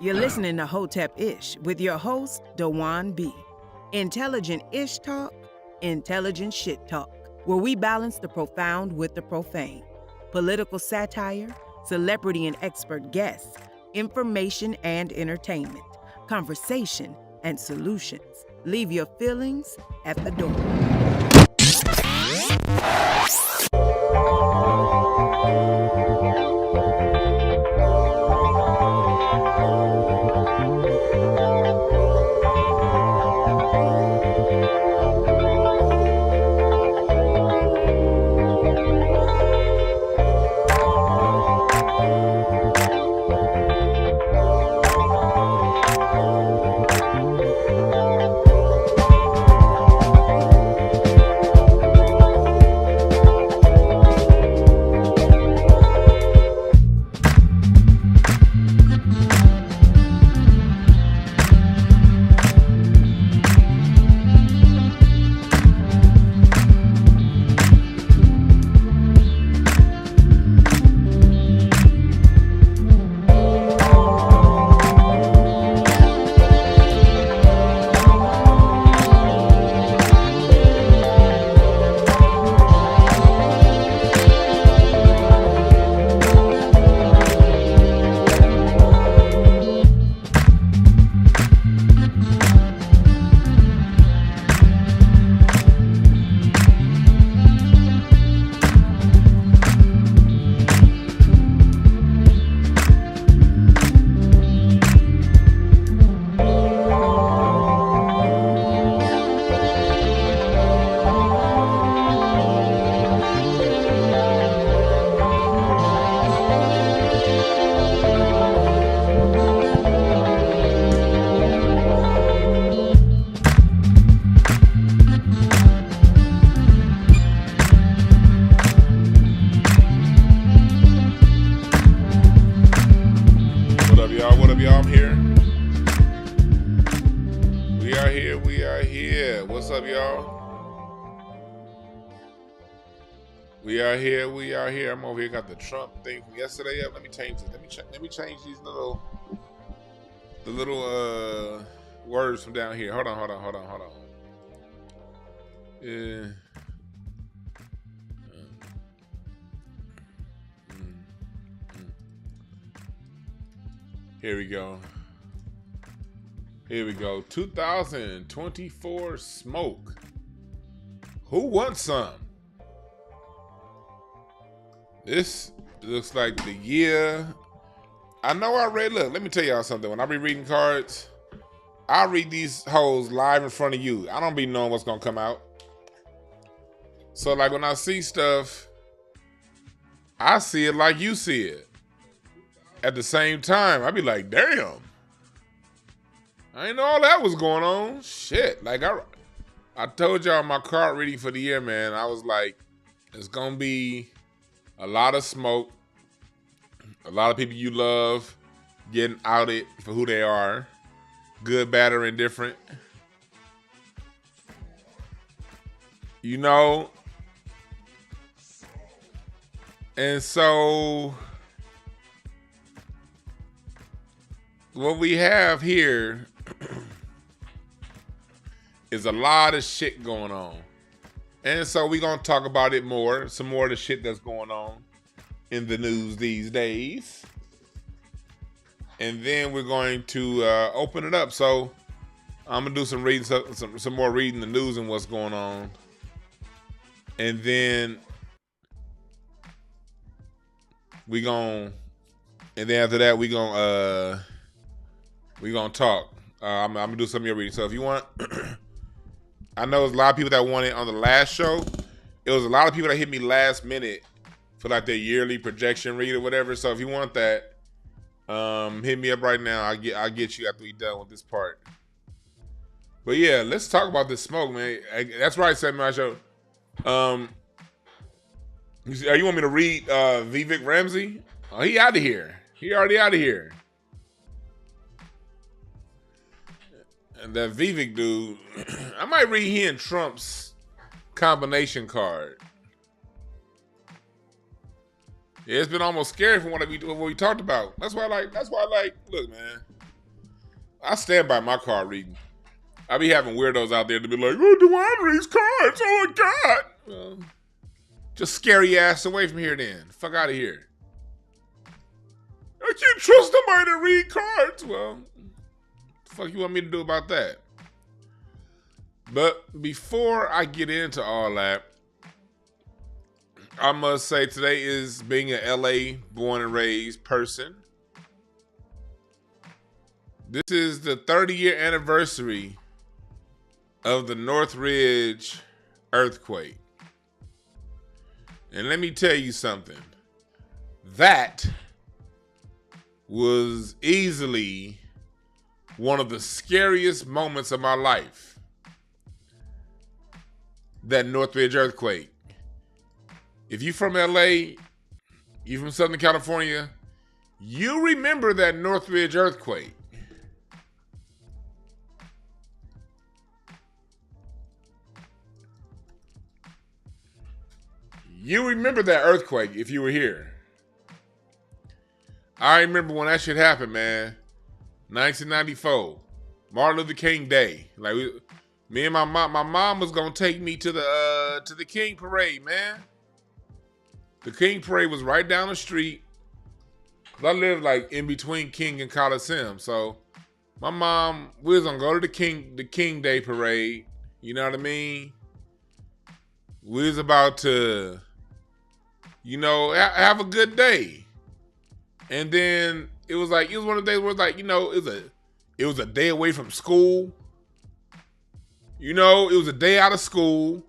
You're listening to Hotep Ish with your host, Dewan B. Intelligent Ish Talk, intelligent shit talk, where we balance the profound with the profane. Political satire, celebrity and expert guests, information and entertainment, conversation and solutions. Leave your feelings at the door. We are here. I'm over here. Got the Trump thing from yesterday up. Let me change it. Let me change these little words from down here. Hold on. Here we go. 2024 smoke. Who wants some? This looks like the year. I know I read, look, let me tell y'all something. When I be reading cards, I read these hoes live in front of you. I don't be knowing what's going to come out. So, like, when I see stuff, I see it like you see it. At the same time, I be like, damn. I didn't know all that was going on. Shit. Like, I told y'all my card reading for the year, man. I was like, it's going to be a lot of smoke, a lot of people you love getting outed for who they are, good, bad, or indifferent. You know? And so, what we have here is a lot of shit going on. And so we're going to talk about it more, some more of the shit that's going on in the news these days. And then we're going to open it up. So I'm going to do some reading, some more reading the news and what's going on. And then after that, we're going to talk. I'm going to do some of your reading. So if you want... I know there's a lot of people that want it on the last show. It was a lot of people that hit me last minute for like their yearly projection read or whatever. So if you want that, hit me up right now. I'll get you after we done with this part. But yeah, let's talk about this smoke, man. That's right, said my show. You want me to read Vivek Ramsey? Oh, he out of here. He already out of here. And that Vivek dude, I might read he and Trump's combination card. Yeah, it's been almost scary from what we talked about. That's why I like, look, man. I stand by my card reading. I be having weirdos out there to be like, oh, Dewan reads cards. Oh, my God. Well, just scary ass away from here then. Fuck out of here. I can't trust somebody to read cards. Well, the fuck you want me to do about that? But before I get into all that, I must say today is being an LA born and raised person. This is the 30-year anniversary of the Northridge earthquake. And let me tell you something. That was easily one of the scariest moments of my life. That Northridge earthquake. If you from LA, you from Southern California, you remember that Northridge earthquake. You remember that earthquake if you were here. I remember when that shit happened, man. 1994, Martin Luther King Day. Like me and my mom was gonna take me to the King Parade, man. The King Parade was right down the street. I lived like in between King and Coliseum, so my mom, we was gonna go to the King Day Parade. You know what I mean? We was about to, you know, have a good day. And then it was one of the days where it's like, you know, it was a day away from school. You know, it was a day out of school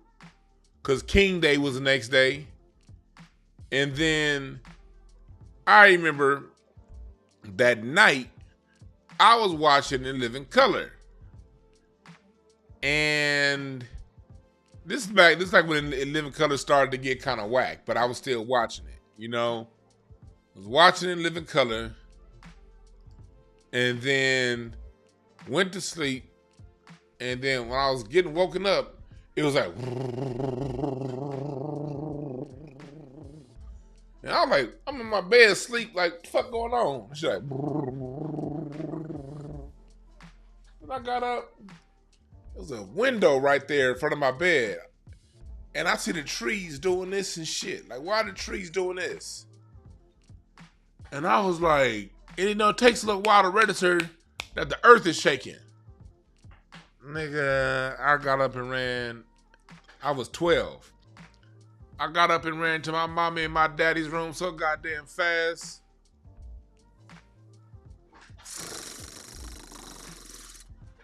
because King Day was the next day. And then I remember that night I was watching In Living Color. And this is like when In Living Color started to get kind of whack, but I was still watching it, you know? I was watching In Living Color and then went to sleep. And then when I was getting woken up, it was like, and I was like, I'm in my bed asleep, like, what the fuck going on? She's like, and I got up. There was a window right there in front of my bed. And I see the trees doing this and shit. Like, why are the trees doing this? And I was like, and you know, it takes a little while to register that the earth is shaking. Nigga, I got up and ran. I was 12. I got up and ran to my mommy and my daddy's room so goddamn fast.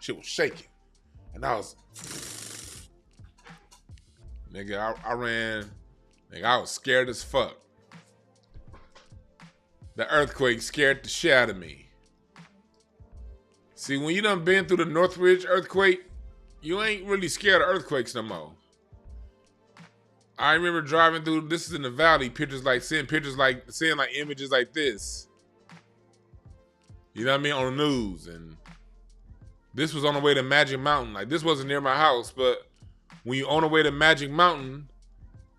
Shit was shaking. And I was, nigga, I ran. Nigga, I was scared as fuck. The earthquake scared the shit out of me. See, when you done been through the Northridge earthquake, you ain't really scared of earthquakes no more. I remember driving through, this is in the valley, seeing images like this. You know what I mean? On the news. And this was on the way to Magic Mountain. Like, this wasn't near my house, but when you on the way to Magic Mountain,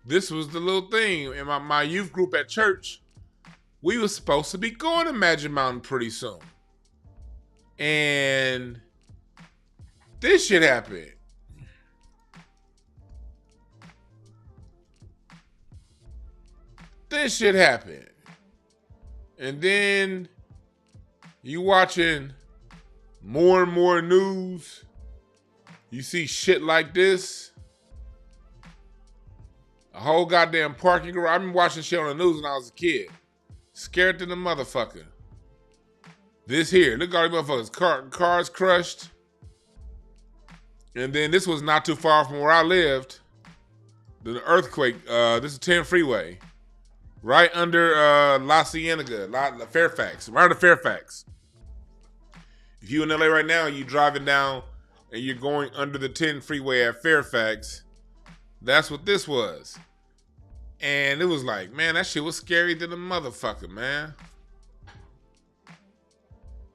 this was the little thing. In my youth group at church, we were supposed to be going to Magic Mountain pretty soon. And this shit happened. This shit happened. And then you watching more and more news. You see shit like this. A whole goddamn parking garage. I've been watching shit on the news when I was a kid. Scared to the motherfucker. This here. Look at all these motherfuckers. Cars crushed. And then this was not too far from where I lived. The earthquake. This is 10 freeway. Right under La Cienega, Fairfax, right under Fairfax. If you in LA right now, you driving down and you're going under the 10 freeway at Fairfax, that's what this was. And it was like, man, that shit was scary to the motherfucker, man.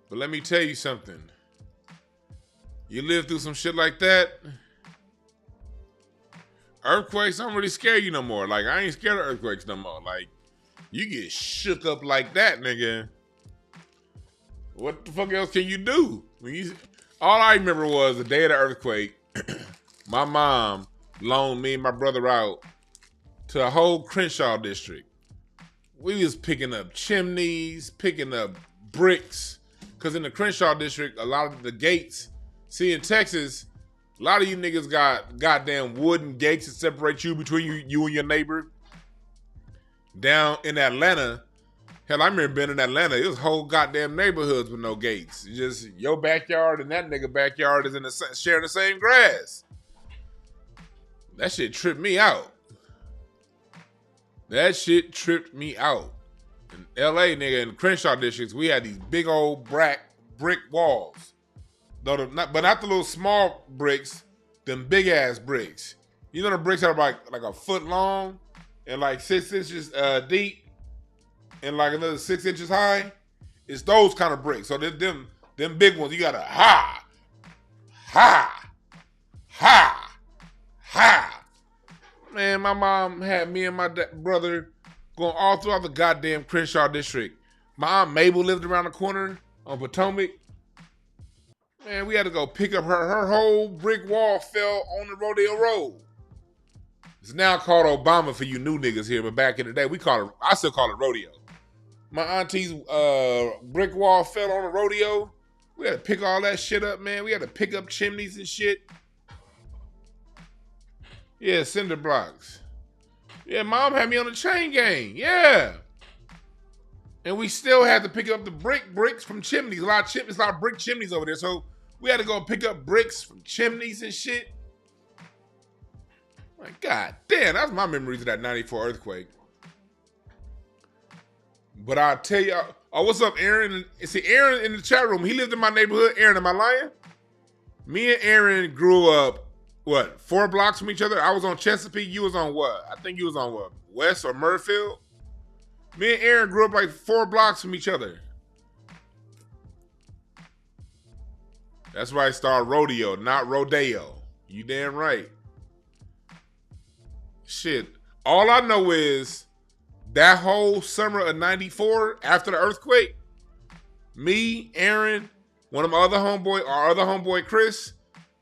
But let me tell you something. You live through some shit like that, earthquakes don't really scare you no more. Like, I ain't scared of earthquakes no more. Like, You get shook up like that, nigga. What the fuck else can you do? All I remember was the day of the earthquake, my mom loaned me and my brother out to the whole Crenshaw district. We was picking up chimneys, picking up bricks. Because in the Crenshaw district, a lot of the gates, see in Texas, a lot of you niggas got goddamn wooden gates that separate you between you and your neighbor. Down in Atlanta, hell, I remember being in Atlanta, it was whole goddamn neighborhoods with no gates. It's just your backyard and that nigga backyard is sharing the same grass. That shit tripped me out. That shit tripped me out. In LA, nigga, in the Crenshaw districts, we had these big old brick walls. But not the little small bricks, them big ass bricks. You know the bricks that are like a foot long and like 6 inches deep and like another 6 inches high? It's those kind of bricks. So them big ones, you gotta ha. Man, my mom had me and my brother going all throughout the goddamn Crenshaw district. My Aunt Mabel lived around the corner on Potomac. Man, we had to go pick up her whole brick wall fell on the Rodeo Road. It's now called Obama for you new niggas here, but back in the day, I still call it Rodeo. My auntie's brick wall fell on the Rodeo. We had to pick all that shit up, man. We had to pick up chimneys and shit. Yeah, cinder blocks. Yeah, mom had me on the chain gang. Yeah. And we still had to pick up the bricks from chimneys. A lot of brick chimneys over there. So we had to go pick up bricks from chimneys and shit. Like, god damn, that's my memories of that 94 earthquake. But I'll tell y'all, oh, what's up, Aaron? See, Aaron in the chat room, he lived in my neighborhood. Aaron, am I lying? Me and Aaron grew up, 4 blocks from each other? I was on Chesapeake, you was on what? I think you was on what? West or Murfield? Me and Aaron grew up like 4 blocks from each other. That's why I started Rodeo, not Rodeo. You damn right. Shit. All I know is that whole summer of 94, after the earthquake, me, Aaron, our other homeboy Chris,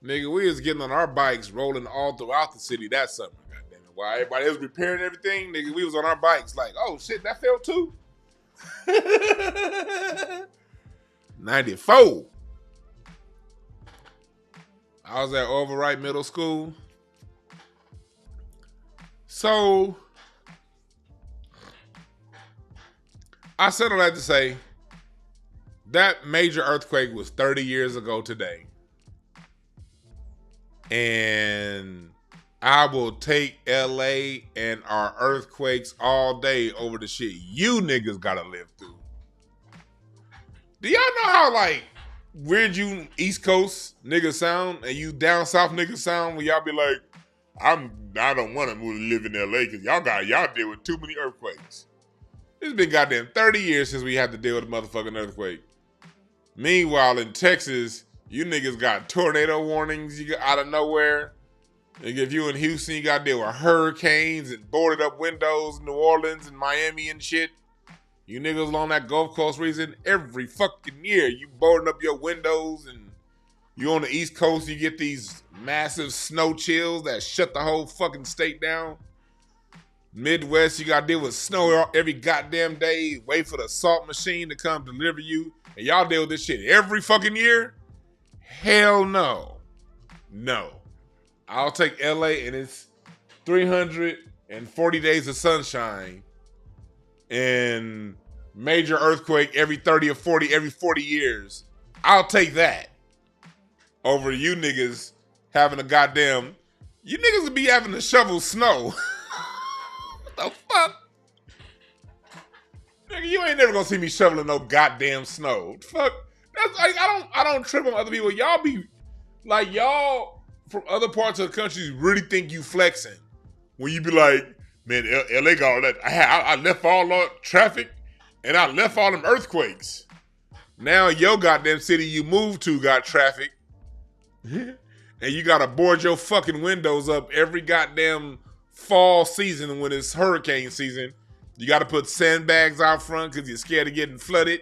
nigga, we was getting on our bikes, rolling all throughout the city that summer. Goddamn it. While everybody was repairing everything, nigga, we was on our bikes like, oh shit, that fell too? 94. I was at Overright Middle School. So, I said all that to say, that major earthquake was 30 years ago today. And I will take LA and our earthquakes all day over the shit you niggas gotta live through. Do y'all know how, like, weird you East Coast niggas sound and you down South niggas sound when y'all be like, I don't want to move to live in LA because y'all deal with too many earthquakes. It's been goddamn 30 years since we had to deal with a motherfucking earthquake. Meanwhile, in Texas, you niggas got tornado warnings you got out of nowhere. And if you in Houston, you got to deal with hurricanes and boarded up windows in New Orleans and Miami and shit. You niggas along that Gulf Coast region, every fucking year, you boarding up your windows, and you on the East Coast, you get these massive snow chills that shut the whole fucking state down. Midwest, you got to deal with snow every goddamn day, wait for the salt machine to come deliver you, and y'all deal with this shit every fucking year? Hell no. No. I'll take LA and its 340 days of sunshine and major earthquake every 30 or 40, every 40 years. I'll take that over you niggas having you niggas would be having to shovel snow. What the fuck? Nigga, you ain't never gonna see me shoveling no goddamn snow. Fuck. That's like, I don't trip on other people. Y'all be like, y'all from other parts of the country really think you flexing when you be like, man, LA got all that. I left all that traffic and I left all them earthquakes. Now your goddamn city you moved to got traffic and you gotta board your fucking windows up every goddamn fall season when it's hurricane season. You got to put sandbags out front because you're scared of getting flooded.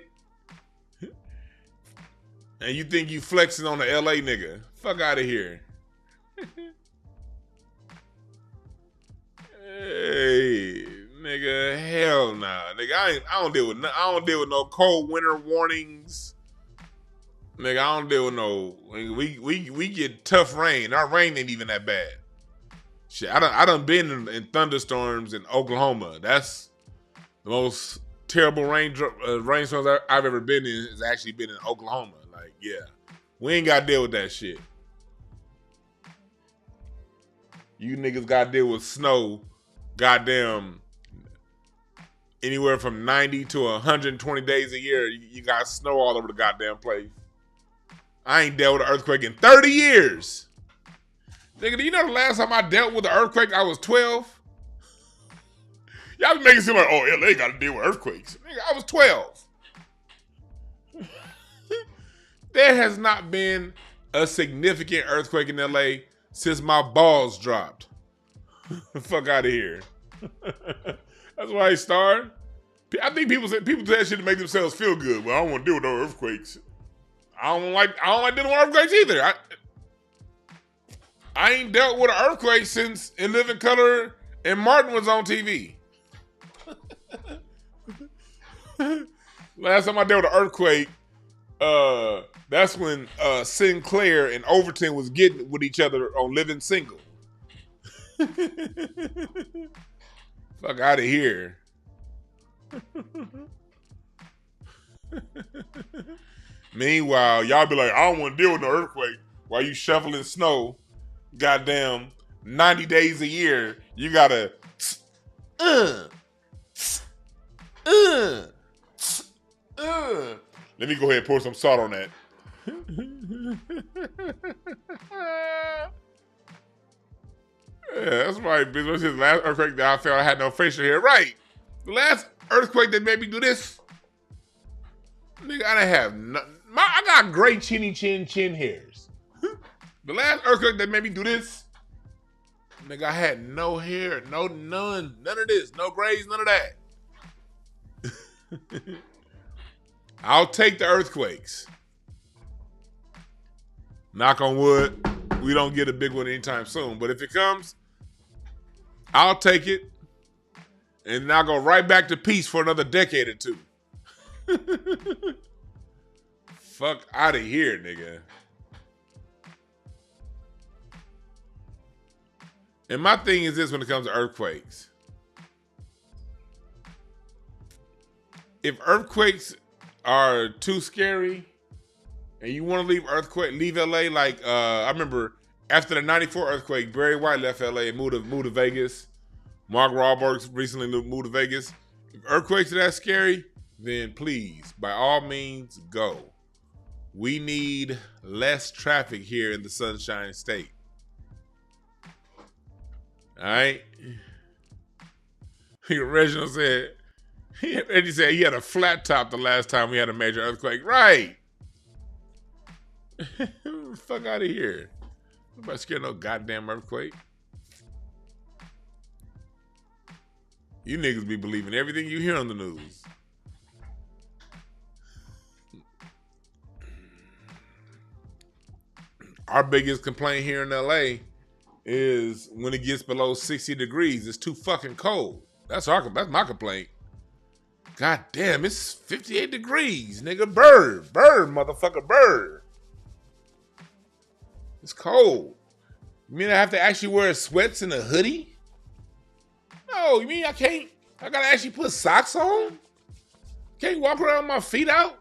And you think you flexing on the LA nigga. Fuck out of here. Hey, nigga, hell nah. Nigga, I don't deal with no cold winter warnings. Nigga, I don't deal with no. We get tough rain. Our rain ain't even that bad. Shit, I done been in thunderstorms in Oklahoma. That's the most terrible rainstorms I've ever been in. Has actually been in Oklahoma. Like, yeah, we ain't got to deal with that shit. You niggas got to deal with snow. Goddamn, anywhere from 90 to 120 days a year, you got snow all over the goddamn place. I ain't dealt with an earthquake in 30 years. Nigga, do you know the last time I dealt with an earthquake, I was 12? Y'all be making it seem like, oh, LA got to deal with earthquakes. Nigga, I was 12. There has not been a significant earthquake in LA since my balls dropped. Fuck out of here. That's why I started. I think people do that shit to make themselves feel good. Well, I don't want to deal with no earthquakes. I don't like dealing with earthquakes either. I ain't dealt with an earthquake since In Living Color and Martin was on TV. Last time I dealt with an earthquake, that's when Sinclair and Overton was getting with each other on Living Single. Fuck out of here. Meanwhile, y'all be like, I don't want to deal with no earthquake while you shoveling snow. Goddamn, 90 days a year, you gotta let me go ahead and pour some salt on that. Yeah, that's right, bitch. What's his last earthquake that I felt I had no facial hair? Right. The last earthquake that made me do this, nigga, I didn't have I got great chinny chin hairs. The last earthquake that made me do this, nigga, I had no hair, none of this, no grays, none of that. I'll take the earthquakes. Knock on wood, we don't get a big one anytime soon. But if it comes, I'll take it. And I'll go right back to peace for another decade or two. Fuck out of here, nigga. And my thing is this when it comes to earthquakes. If earthquakes are too scary and you want to leave LA, like I remember after the 94 earthquake, Barry White left LA and moved to Vegas. Mark Wahlberg recently moved to Vegas. If earthquakes are that scary, then please, by all means, go. We need less traffic here in the Sunshine State. All right? Reginald said, he said he had a flat top the last time we had a major earthquake. Right. Fuck out of here. Nobody scared of no goddamn earthquake. You niggas be believing everything you hear on the news. Our biggest complaint here in LA is when it gets below 60 degrees, it's too fucking cold. That's my complaint. God damn, it's 58 degrees, nigga. Bird, motherfucker, bird. It's cold. You mean I have to actually wear sweats and a hoodie? No, you mean I gotta actually put socks on? Can't walk around with my feet out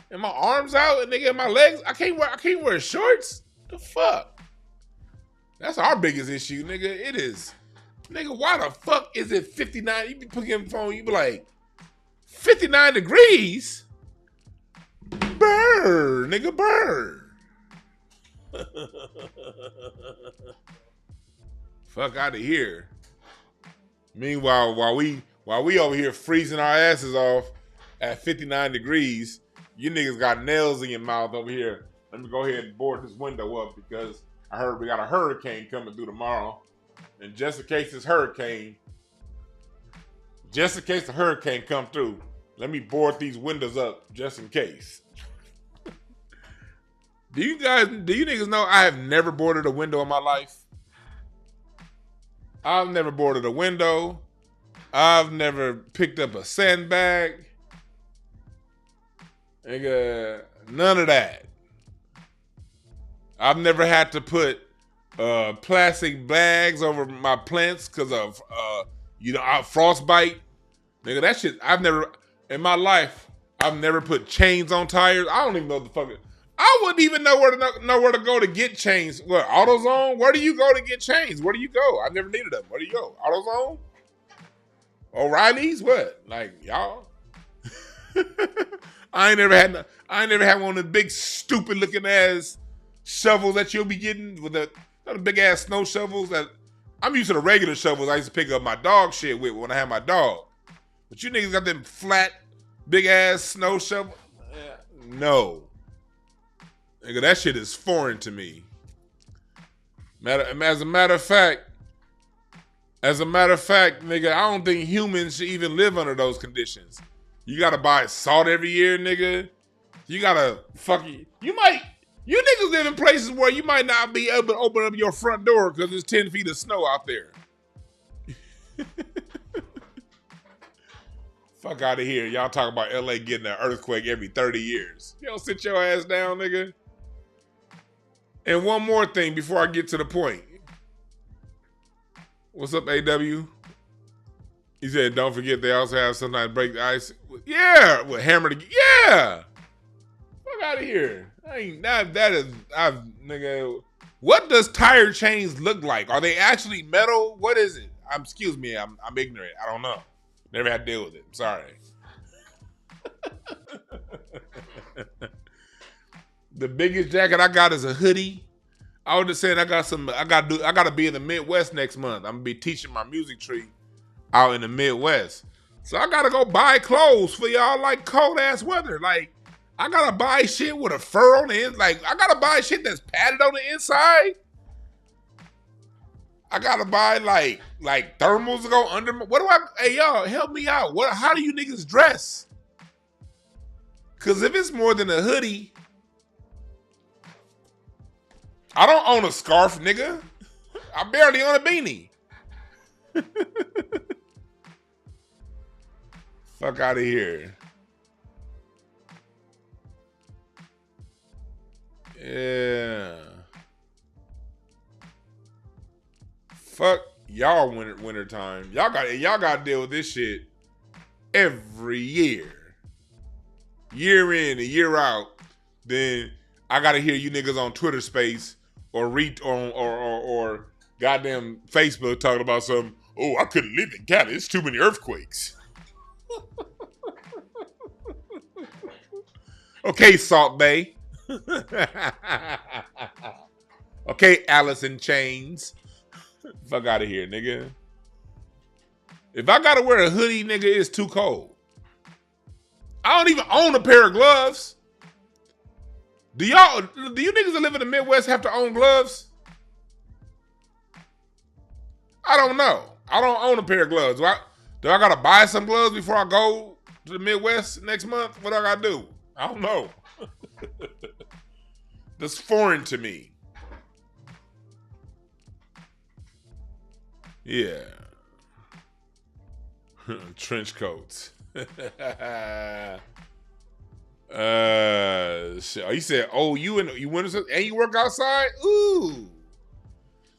and my arms out and nigga, my legs. I can't wear shorts. The fuck? That's our biggest issue, nigga. It is. Nigga, why the fuck is it 59? You be putting in the phone, you be like, 59 degrees? Burr, nigga, burr. Fuck out of here. Meanwhile, while we over here freezing our asses off at 59 degrees, you niggas got nails in your mouth over here. Let me go ahead and board this window up because I heard we got a hurricane coming through tomorrow. And just in case this hurricane Just in case the hurricane come through, let me board these windows up just in case. Do you niggas know I have never boarded a window in my life? I've never boarded a window. I've never picked up a sandbag. Nigga, none of that. I've never had to put plastic bags over my plants because of frostbite. Nigga, that shit, in my life, I've never put chains on tires. I don't even know the fucking, I wouldn't even know where to go to get chains. What, AutoZone? Where do you go to get chains? Where do you go? I've never needed them. Where do you go? AutoZone? O'Reilly's? What? Like, y'all? I ain't never had one of the big stupid looking ass shovels that you'll be getting with the big ass snow shovels that I'm used to the regular shovels I used to pick up my dog shit with when I had my dog. But you niggas got them flat, big ass snow shovel? No. Nigga, that shit is foreign to me. As a matter of fact, nigga, I don't think humans should even live under those conditions. You gotta buy salt every year, nigga. You gotta you niggas live in places where you might not be able to open up your front door because there's 10 feet of snow out there. Fuck out of here. Y'all talk about LA getting an earthquake every 30 years. You don't sit your ass down, nigga. And one more thing before I get to the point. What's up, AW? He said, don't forget they also have sometimes break the ice. Yeah! With hammer to yeah! Fuck out of here. Nigga. What does tire chains look like? Are they actually metal? What is it? Excuse me, I'm ignorant. I don't know. Never had to deal with it. I'm sorry. The biggest jacket I got is a hoodie. I was just saying I gotta be in the Midwest next month. I'm gonna be teaching my music tree out in the Midwest. So I gotta go buy clothes for y'all like cold ass weather. Like, I gotta buy shit with a fur on the end. Like, I gotta buy shit that's padded on the inside. I gotta buy like thermals to go under. Hey y'all, help me out. How do you niggas dress? Cause if it's more than a hoodie, I don't own a scarf, nigga. I barely own a beanie. Fuck out of here. Yeah. Fuck y'all winter time. Y'all got to deal with this shit every year. Year in and year out. Then I gotta hear you niggas on Twitter Space or goddamn Facebook talking about some, I couldn't live in Cali. It's too many earthquakes. Okay, Salt Bay. Okay, Alice in Chains. Fuck out of here, nigga. If I gotta wear a hoodie, nigga, it's too cold. I don't even own a pair of gloves. Do you niggas that live in the Midwest have to own gloves? I don't know. I don't own a pair of gloves. Do I gotta buy some gloves before I go to the Midwest next month? What I gotta do? I don't know. That's foreign to me. Yeah. Trench coats. He said, you winter and you work outside? Ooh.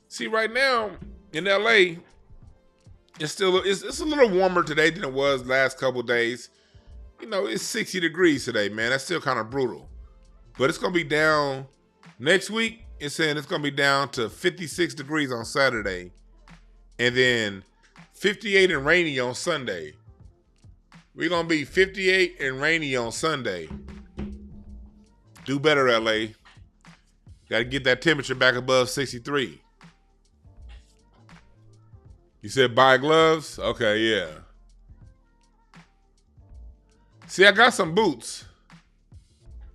See, right now in LA, it's a little warmer today than it was last couple days. You know, it's 60 degrees today, man. That's still kind of brutal. But it's gonna be down next week. It's saying it's gonna be down to 56 degrees on Saturday, and then 58 and rainy on Sunday. We're gonna be 58 and rainy on Sunday. Do better, LA. Gotta get that temperature back above 63. You said buy gloves? Okay, yeah. See, I got some boots.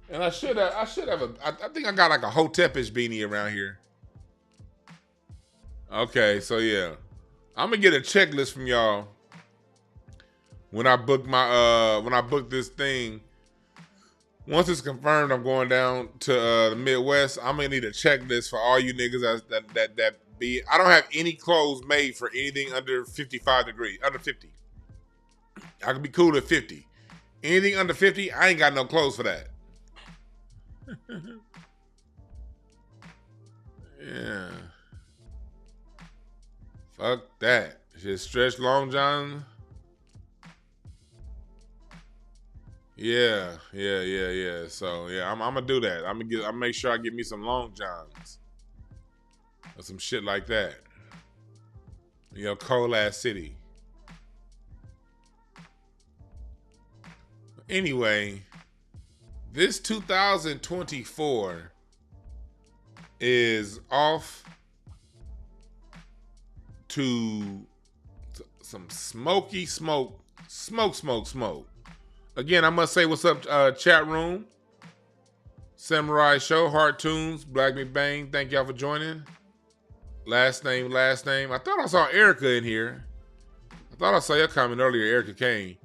And I think I got like a Hotepish beanie around here. Okay, so yeah. I'm gonna get a checklist from y'all when I book this thing, once it's confirmed I'm going down to the Midwest, I'm gonna need a checklist for all you niggas that be. I don't have any clothes made for anything under 55 degrees, under 50. I can be cool at 50. Anything under 50, I ain't got no clothes for that. Yeah. Fuck that. Just stretch long john. Yeah. So yeah, I'm gonna do that. I'll make sure I get me some long johns or some shit like that. Cold ass city. Anyway, this 2024 is off to some smoky smoke. Again, I must say what's up, chat room. Samurai Show, Heart Tunes, Black McBang, thank y'all for joining. Last name. I thought I saw Erica in here. I thought I saw your comment earlier, Erica Kane.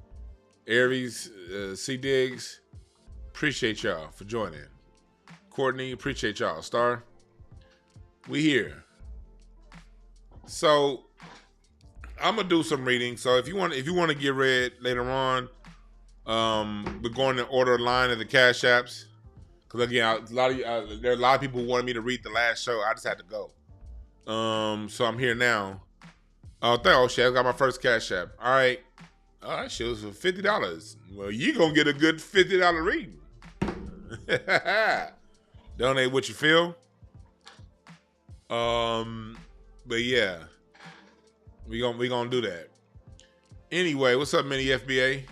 Aries, C. Diggs, appreciate y'all for joining. Courtney, appreciate y'all. Star, we here. So I'm gonna do some reading. So if you want to get read later on, we're going in order of line of the Cash Apps. Because again, there are a lot of people who wanted me to read the last show. I just had to go. So I'm here now. Oh shit, I got my first Cash App. All right, shit was for $50. Well, you gonna get a good $50 reading. Donate what you feel. But yeah, we gonna do that. Anyway, what's up, Mini FBA?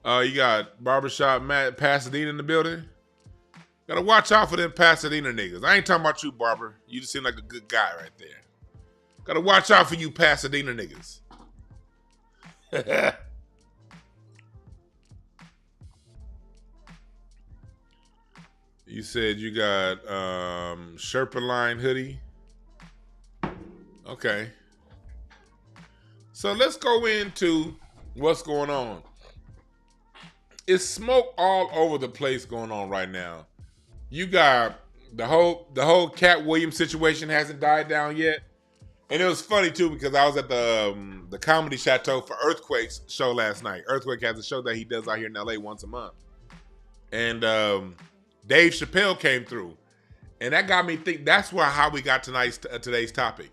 You got Barbershop Matt Pasadena in the building. Gotta watch out for them Pasadena niggas. I ain't talking about you, Barber. You just seem like a good guy right there. Gotta watch out for you Pasadena niggas. You said you got Sherpa Line hoodie. Okay. So let's go into what's going on. It's smoke all over the place going on right now. You got the whole Katt Williams situation hasn't died down yet. And it was funny too because I was at the Comedy Chateau for Earthquake's show last night. Earthquake has a show that he does out here in LA once a month. And Dave Chappelle came through. And that got me think that's how we got today's topic.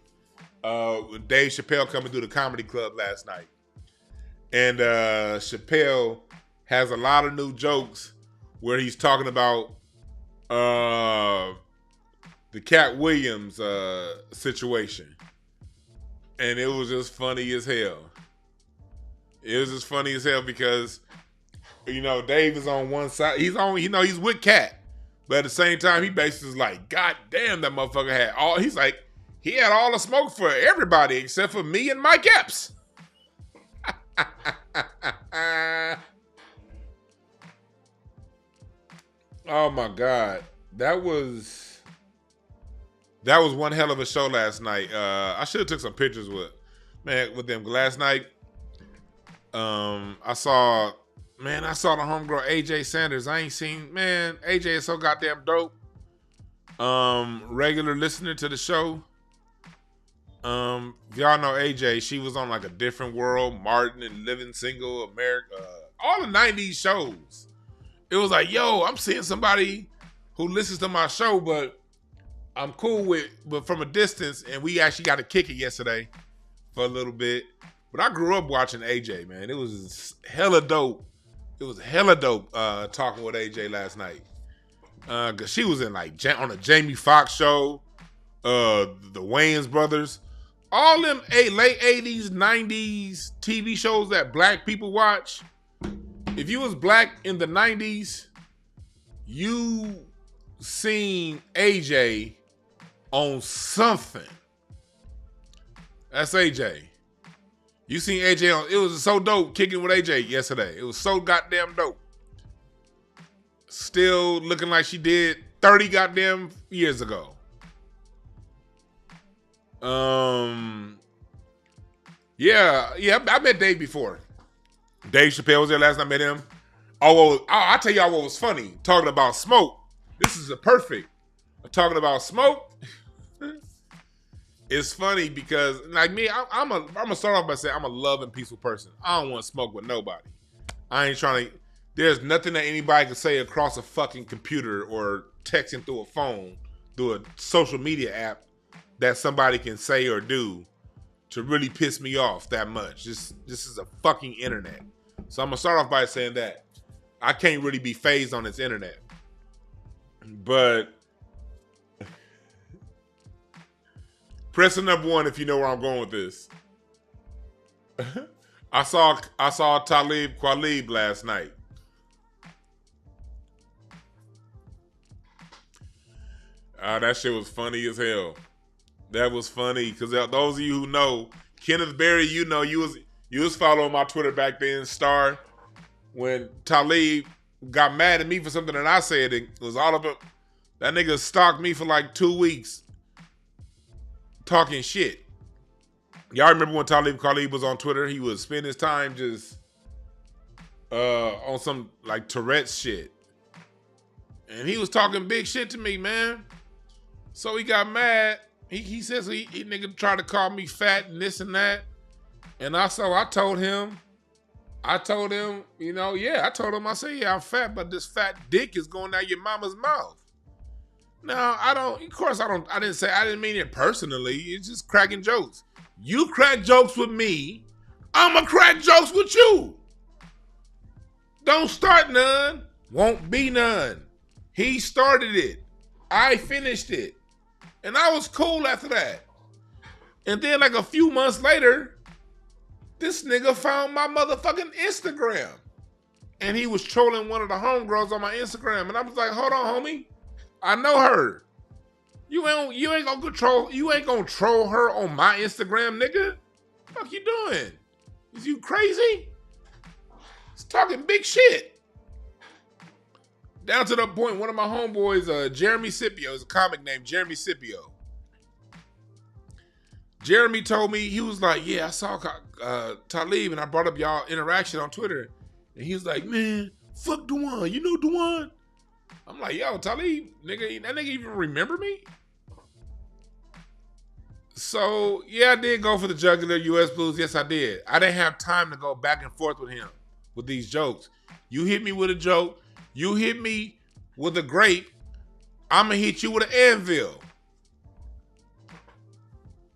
Dave Chappelle coming through the comedy club last night. And Chappelle has a lot of new jokes where he's talking about the Katt Williams situation. And it was just funny as hell. It was just funny as hell because, Dave is on one side. He's with Katt. But at the same time, he basically is like, God damn, that motherfucker had all, he's like, he had all the smoke for everybody except for me and Mike Epps. Oh my God. That was one hell of a show last night. I should have took some pictures with them. Last night, I saw the homegirl AJ Sanders. I ain't seen, AJ is so goddamn dope. Regular listener to the show. If y'all know AJ, she was on like A Different World, Martin and Living Single, America, all the 90s shows. It was like, yo, I'm seeing somebody who listens to my show, but I'm cool but from a distance, and we actually got to kick it yesterday for a little bit. But I grew up watching AJ, man. It was hella dope. It was hella dope talking with AJ last night. Cause she was in on a Jamie Foxx show, the Wayans brothers, all them late 80s, 90s TV shows that black people watch. If you was black in the 90s, you seen AJ on something. That's AJ. You seen AJ on, it was so dope kicking with AJ yesterday. It was so goddamn dope. Still looking like she did 30 goddamn years ago. Yeah, I met Dave before. Dave Chappelle was there last night. I met him. Oh, I'll tell y'all what was funny. Talking about smoke. This is a perfect. Talking about smoke. It's funny because, like me, I'm gonna start off by saying I'm a love and peaceful person. I don't want to smoke with nobody. I ain't trying to. There's nothing that anybody can say across a fucking computer or texting through a phone, through a social media app, that somebody can say or do to really piss me off that much. This is a fucking internet. So I'm gonna start off by saying that I can't really be phased on this internet. But pressing number one, if you know where I'm going with this. I saw Talib Kweli last night. That shit was funny as hell. That was funny because those of you who know Kenneth Berry, you know you was following my Twitter back then, Star, when Talib got mad at me for something that I said. It was all of it. That nigga stalked me for like 2 weeks talking shit. Y'all remember when Talib Kweli was on Twitter? He would spend his time just on some like Tourette's shit. And he was talking big shit to me, man. So he got mad. He says he nigga tried to call me fat and this and that. And I told him, I told him, I said, yeah, I'm fat, but this fat dick is going down your mama's mouth. Now, I didn't mean it personally. It's just cracking jokes. You crack jokes with me, I'ma crack jokes with you. Don't start none, won't be none. He started it. I finished it. And I was cool after that. And then like a few months later, this nigga found my motherfucking Instagram. And he was trolling one of the homegirls on my Instagram. And I was like, hold on, homie. I know her. You ain't gonna troll her on my Instagram, nigga. Fuck you doing? Is you crazy? He's talking big shit. Down to the point, one of my homeboys, Jeremy Scipio, is a comic named Jeremy Scipio. Jeremy told me, he was like, yeah, I saw Talib and I brought up y'all interaction on Twitter. And he was like, man, fuck Dewan. You know Dewan? I'm like, yo, Talib, nigga, that nigga even remember me? So, yeah, I did go for the jugular US Blues. Yes, I did. I didn't have time to go back and forth with him with these jokes. You hit me with a joke. You hit me with a grape. I'm going to hit you with an anvil.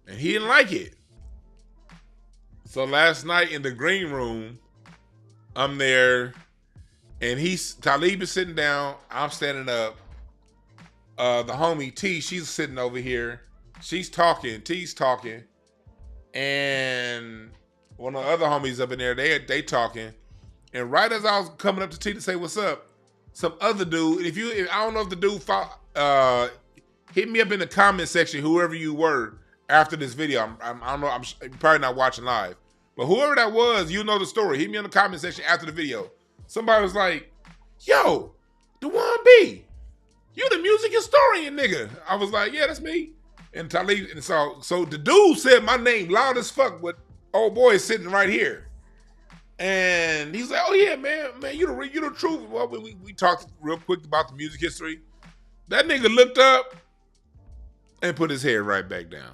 And he didn't like it. So last night in the green room, I'm there, and Talib is sitting down. I'm standing up. The homie T, she's sitting over here. She's talking. T's talking. And one of the other homies up in there, they talking. And right as I was coming up to T to say what's up, some other dude, I don't know if the dude hit me up in the comment section, whoever you were, after this video. I don't know, I'm probably not watching live. But whoever that was, you know the story. Hit me in the comment section after the video. Somebody was like, yo, Dewan B, you the music historian, nigga. I was like, yeah, that's me. And Talib, and so the dude said my name loud as fuck, but old boy is sitting right here. And he's like, oh yeah, man, you the truth. Well, we talked real quick about the music history. That nigga looked up and put his head right back down.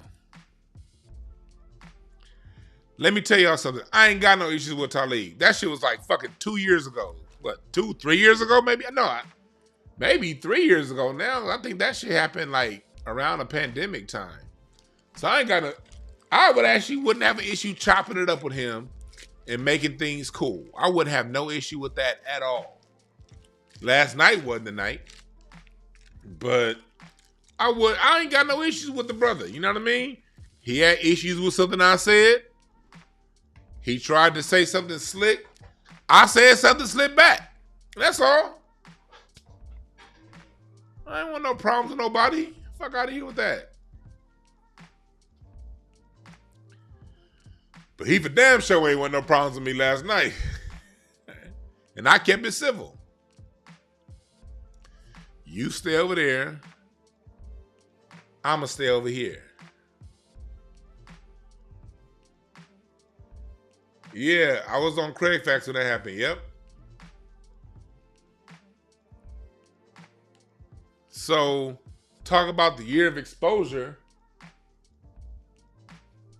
Let me tell y'all something. I ain't got no issues with Talib. That shit was like fucking 2 years ago. What, 3 years ago maybe? No, maybe 3 years ago now. I think that shit happened like around a pandemic time. So I wouldn't have an issue chopping it up with him and making things cool. I wouldn't have no issue with that at all. Last night wasn't the night. But I ain't got no issues with the brother. You know what I mean? He had issues with something I said. He tried to say something slick. I said something slick back. That's all. I ain't want no problems with nobody. Fuck out of here with that. But he for damn sure ain't want no problems with me last night. And I kept it civil. You stay over there. I'ma stay over here. Yeah, I was on Craig Facts when that happened. Yep. So, talk about the year of exposure.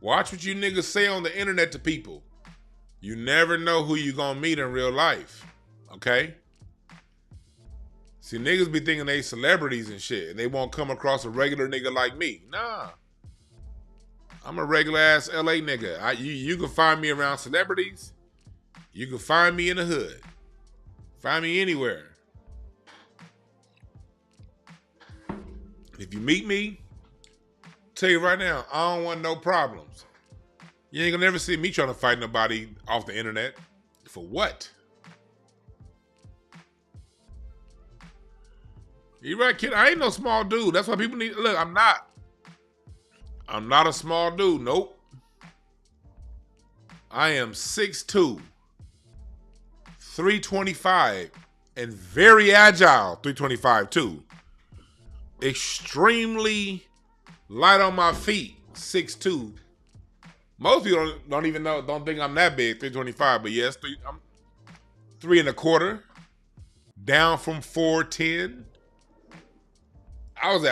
Watch what you niggas say on the internet to people. You never know who you gonna meet in real life. Okay? See, niggas be thinking they celebrities and shit, and they won't come across a regular nigga like me. Nah. I'm a regular ass LA nigga. You can find me around celebrities. You can find me in the hood. Find me anywhere. If you meet me, tell you right now, I don't want no problems. You ain't gonna never see me trying to fight nobody off the internet. For what? You right, kid? I ain't no small dude. That's why people need. Look, I'm not a small dude. Nope. I am 6'2", 325, and very agile. 325 too. Extremely light on my feet. 6'2". Most people don't think I'm that big. 325, but yes, I'm 3 1/4. Down from 410. I was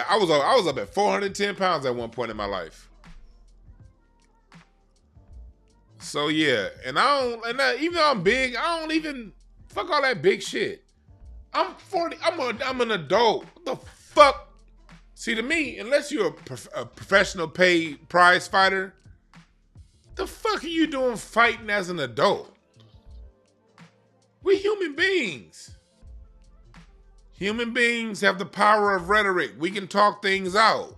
up at 410 pounds at one point in my life. So yeah, and even though I'm big, I don't even fuck all that big shit. I'm 40. I'm an adult. What the fuck? See, to me, unless you're a professional paid prize fighter, the fuck are you doing fighting as an adult? We're human beings. Human beings have the power of rhetoric. We can talk things out.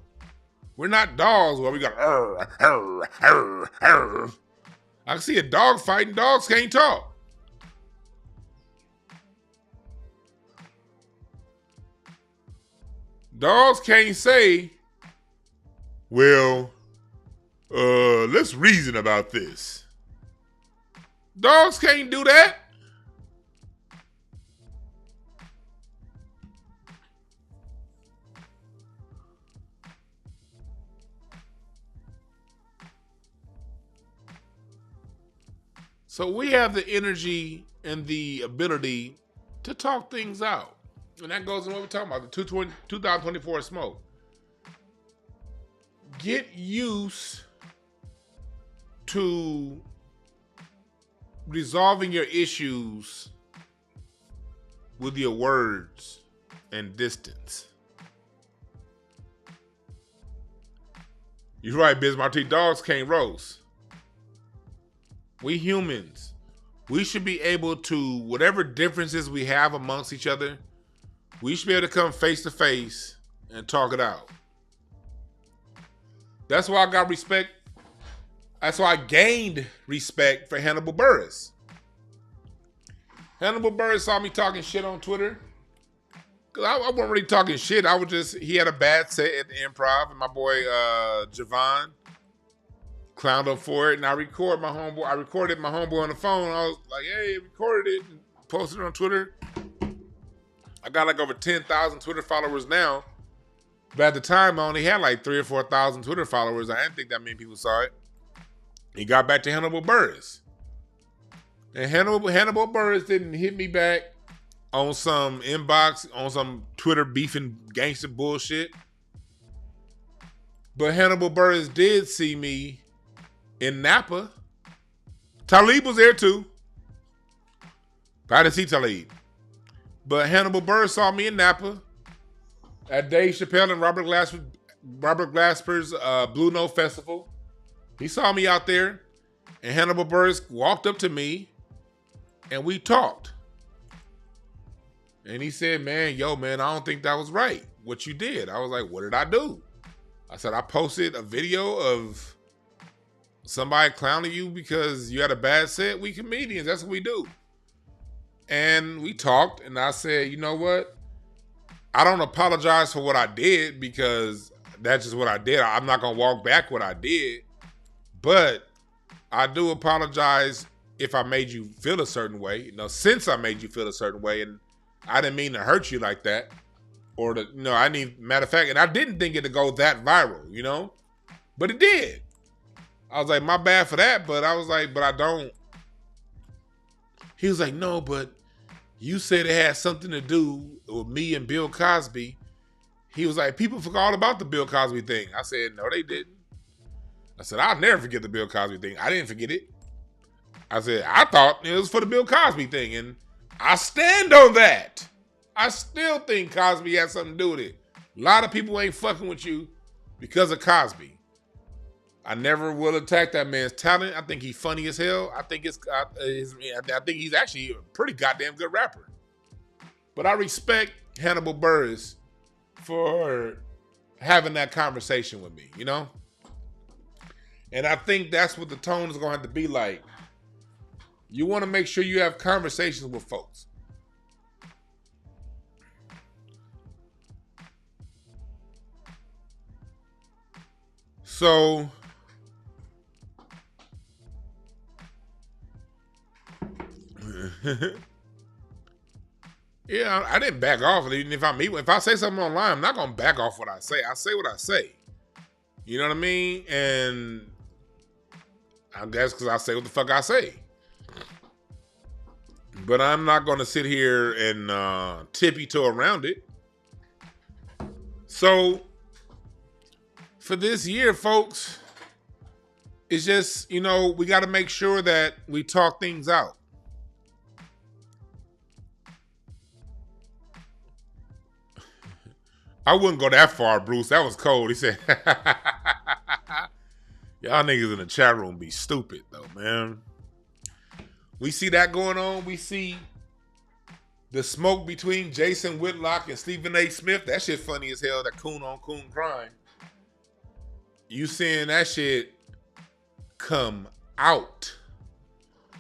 We're not dogs where we go, arr, arr, arr, arr. I can see a dog fighting. Dogs can't talk. Dogs can't say, well, let's reason about this. Dogs can't do that. So we have the energy and the ability to talk things out. And that goes in what we're talking about, the 2024 smoke. Get used to resolving your issues with your words and distance. You're right, Biz Marty. Dogs can't roast. We humans, we should be able to, whatever differences we have amongst each other, we should be able to come face to face and talk it out. That's why I got respect. That's why I gained respect for Hannibal Buress. Hannibal Buress saw me talking shit on Twitter. Cause I wasn't really talking shit. He had a bad set at the Improv, and my boy Javon clowned up for it, and I recorded my homeboy on the phone. I was like, hey, recorded it and posted it on Twitter. I got like over 10,000 Twitter followers now. But at the time, I only had like 3,000 or 4,000 Twitter followers. I didn't think that many people saw it. He got back to Hannibal Buress. And Hannibal Buress didn't hit me back on some inbox, on some Twitter beefing gangster bullshit. But Hannibal Buress did see me in Napa. Talib was there too. I didn't see Talib. But Hannibal Buress saw me in Napa at Dave Chappelle and Robert Glasper's Blue Note Festival. He saw me out there, and Hannibal Buress walked up to me, and we talked. And he said, man, I don't think that was right, what you did. I was like, what did I do? I said, I posted a video of somebody clowning you because you had a bad set. We comedians, that's what we do. And we talked, and I said, you know what? I don't apologize for what I did because that's just what I did. I'm not going to walk back what I did. But I do apologize if I made you feel a certain way. Since I made you feel a certain way, and I didn't mean to hurt you like that. Or matter of fact, and I didn't think it'd go that viral, but it did. I was like, my bad for that, but I was like, but I don't He was like, no, but you said it had something to do with me and Bill Cosby. He was like, people forgot all about the Bill Cosby thing. I said, no, they didn't. I said, I'll never forget the Bill Cosby thing. I didn't forget it. I said, I thought it was for the Bill Cosby thing, and I stand on that. I still think Cosby had something to do with it. A lot of people ain't fucking with you because of Cosby. I never will attack that man's talent. I think he's funny as hell. I think I think he's actually a pretty goddamn good rapper. But I respect Hannibal Buress for having that conversation with me, you know? And I think that's what the tone is going to have to be like. You want to make sure you have conversations with folks. So, yeah, I didn't back off. Even if I say something online, I'm not gonna back off what I say. I say what I say. You know what I mean? And I guess because I say what the fuck I say. But I'm not gonna sit here and tippy-toe around it. So, for this year, folks, it's just, you know, we got to make sure that we talk things out. I wouldn't go that far, Bruce. That was cold. He said, y'all niggas in the chat room be stupid, though, man. We see that going on. We see the smoke between Jason Whitlock and Stephen A. Smith. That shit funny as hell, that coon on coon crime. You seeing that shit come out.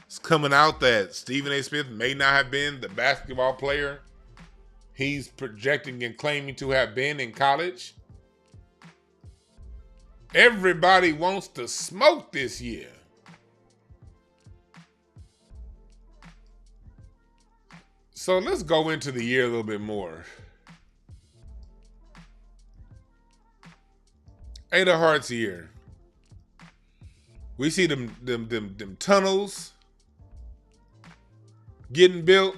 It's coming out that Stephen A. Smith may not have been the basketball player he's projecting and claiming to have been in college. Everybody wants to smoke this year. So let's go into the year a little bit more. Eight of Hearts year. We see them tunnels getting built.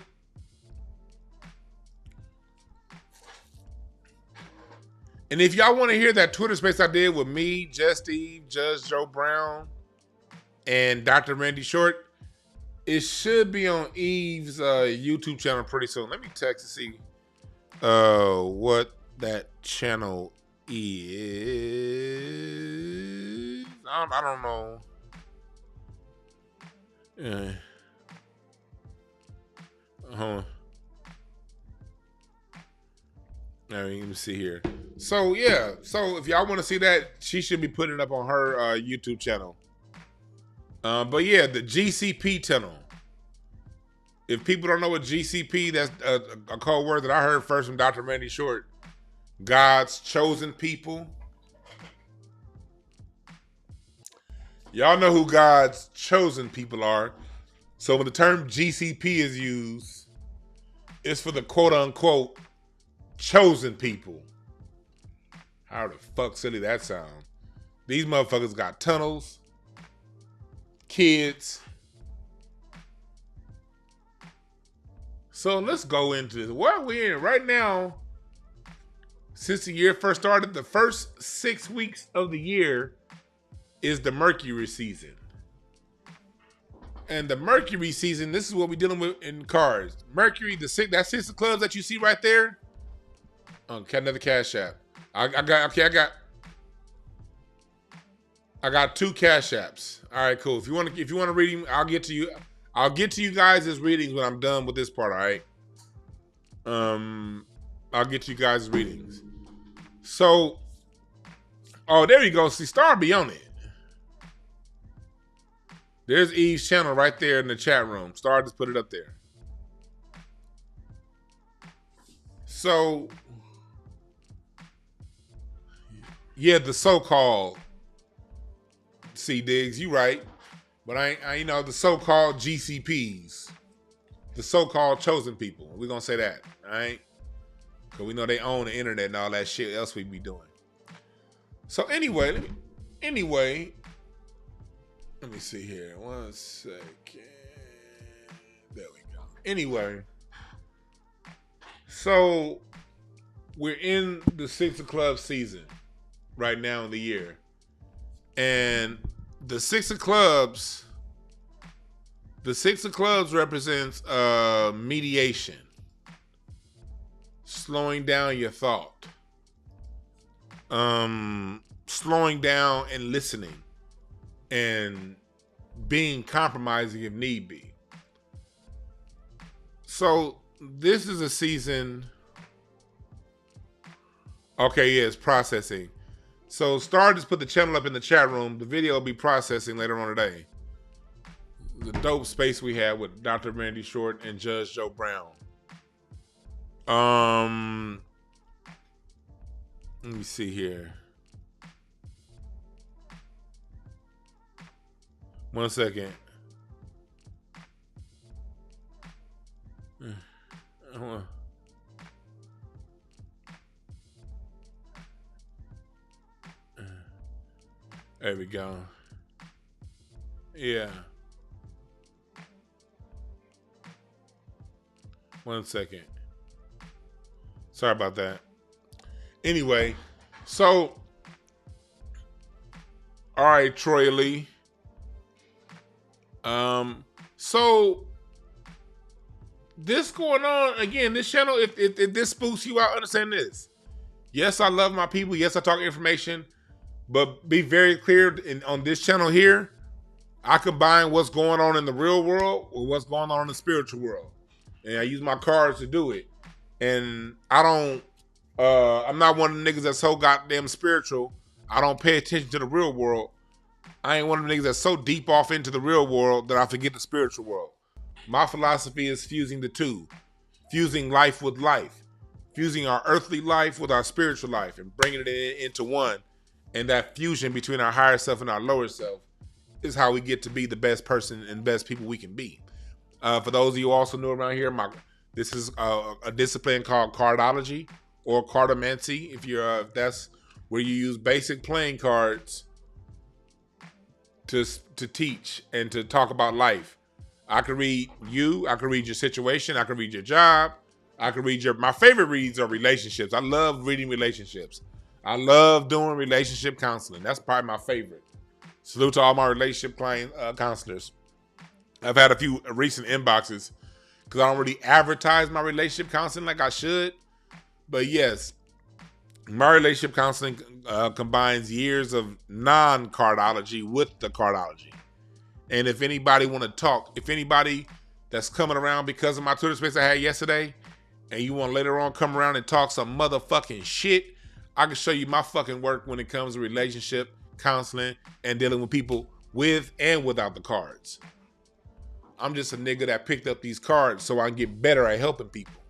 And if y'all want to hear that Twitter space I did with me, Just Steve, Judge Joe Brown, and Dr. Randy Short, it should be on Eve's YouTube channel pretty soon. Let me text to see what that channel is. I don't know. Yeah. Let me see here. So yeah, so if y'all want to see that, she should be putting it up on her YouTube channel. But yeah, the GCP tunnel. If people don't know what GCP, that's a code word that I heard first from Dr. Randy Short. God's chosen people. Y'all know who God's chosen people are. So when the term GCP is used, it's for the quote unquote chosen people. How the fuck silly that sound? These motherfuckers got tunnels, kids. So let's go into this. Where are we in right now? Since the year first started, the first 6 weeks of the year is the Mercury season. And the Mercury season, this is what we're dealing with in cards. Mercury, that 6 of clubs that you see right there. Another Cash App. I got 2 Cash Apps. All right, cool. If you want to read them, I'll get to you. I'll get to you guys' readings when I'm done with this part. All right. I'll get to you guys' readings. So, oh, there you go. See, Star be on it. There's Eve's channel right there in the chat room. Star just put it up there. So, yeah, the so-called C Diggs, you right. But I you know, the so-called GCPs, the so-called chosen people. We're gonna say that, all right? Because we know they own the internet and all that shit else we be doing. So anyway, let me see here. 1 second. There we Anyway, so we're in the Six of Clubs season right now in the year. And the Six of Clubs represents mediation, slowing down your thought, slowing down and listening, and being compromising if need be. So this is a season. Okay, yeah, it's processing. So Star just put the channel up in the chat room. The video will be processing later on today. The dope space we had with Dr. Randy Short and Judge Joe Brown. Let me see here. 1 second. There we go. Yeah. 1 second. Sorry about that. Anyway, so, all right, Troy Lee. So this going on again. This channel, if this spooks you out, understand this. Yes, I love my people. Yes, I talk information. But be very clear, on this channel here, I combine what's going on in the real world with what's going on in the spiritual world. And I use my cards to do it. And I'm not one of the niggas that's so goddamn spiritual, I don't pay attention to the real world. I ain't one of the niggas that's so deep off into the real world that I forget the spiritual world. My philosophy is fusing the two. Fusing life with life. Fusing our earthly life with our spiritual life and bringing it into one. And that fusion between our higher self and our lower self is how we get to be the best person and best people we can be. For those of you also new around here, this is a discipline called cardology or cardomancy. If that's where you use basic playing cards to teach and to talk about life. I can read you. I can read your situation. I can read your job. I can read my favorite reads are relationships. I love reading relationships. I love doing relationship counseling. That's probably my favorite. Salute to all my relationship client counselors. I've had a few recent inboxes because I don't really advertise my relationship counseling like I should. But yes, my relationship counseling combines years of non-cardology with the cardology. And if anybody want to talk, if anybody that's coming around because of my Twitter space I had yesterday, and you want to later on come around and talk some motherfucking shit, I can show you my fucking work when it comes to relationship counseling and dealing with people with and without the cards. I'm just a nigga that picked up these cards so I can get better at helping people.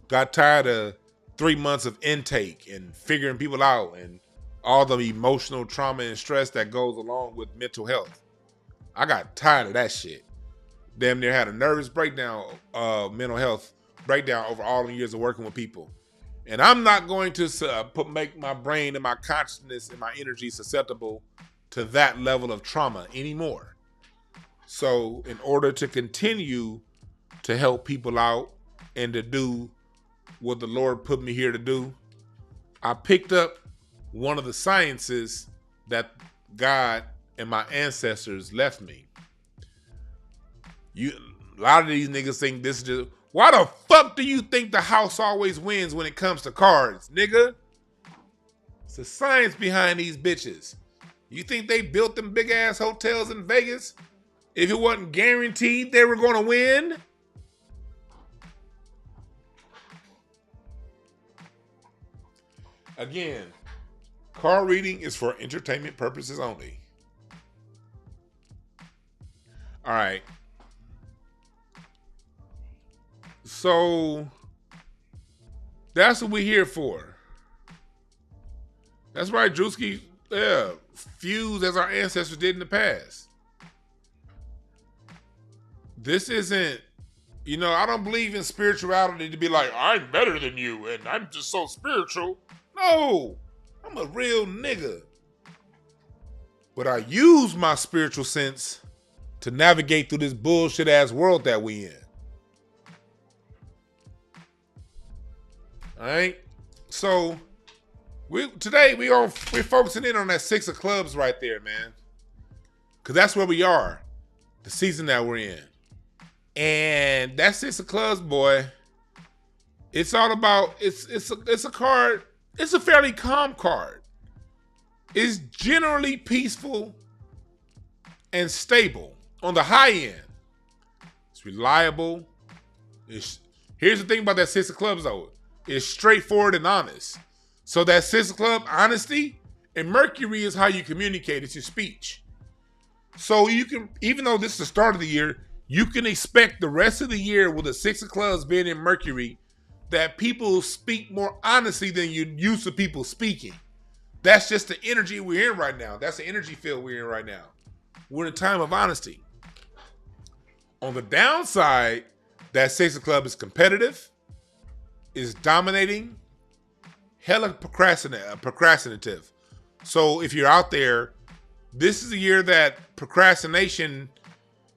Got tired of 3 months of intake and figuring people out and all the emotional trauma and stress that goes along with mental health. I got tired of that shit. Damn near had a nervous breakdown, mental health breakdown over all the years of working with people. And I'm not going to make my brain and my consciousness and my energy susceptible to that level of trauma anymore. So in order to continue to help people out and to do what the Lord put me here to do, I picked up one of the sciences that God and my ancestors left me. A lot of these niggas think this is just, why the fuck do you think the house always wins when it comes to cards, nigga? It's the science behind these bitches. You think they built them big ass hotels in Vegas if it wasn't guaranteed they were gonna win? Again, card reading is for entertainment purposes only. All right. So that's what we're here for. That's right, Drewski. Yeah, fuse as our ancestors did in the past. This isn't, I don't believe in spirituality to be like, I'm better than you and I'm just so spiritual. No, I'm a real nigga. But I use my spiritual sense to navigate through this bullshit ass world that we in. All right. So today we're focusing in on that 6 of clubs right there, man. Cause that's where we are, the season that we're in. And that 6 of clubs, boy, it's all about it's a card, it's a fairly calm card. It's generally peaceful and stable on the high end. It's reliable. Here's the thing about that 6 of clubs though. It's straightforward and honest. So that 6 of clubs, honesty, and Mercury is how you communicate. It's your speech. So you can, even though this is the start of the year, you can expect the rest of the year with the 6 of clubs being in Mercury that people speak more honestly than you're used to people speaking. That's just the energy we're in right now. That's the energy field we're in right now. We're in a time of honesty. On the downside, that 6 of clubs is competitive, is dominating, hella procrastinative. So if you're out there, this is a year that procrastination,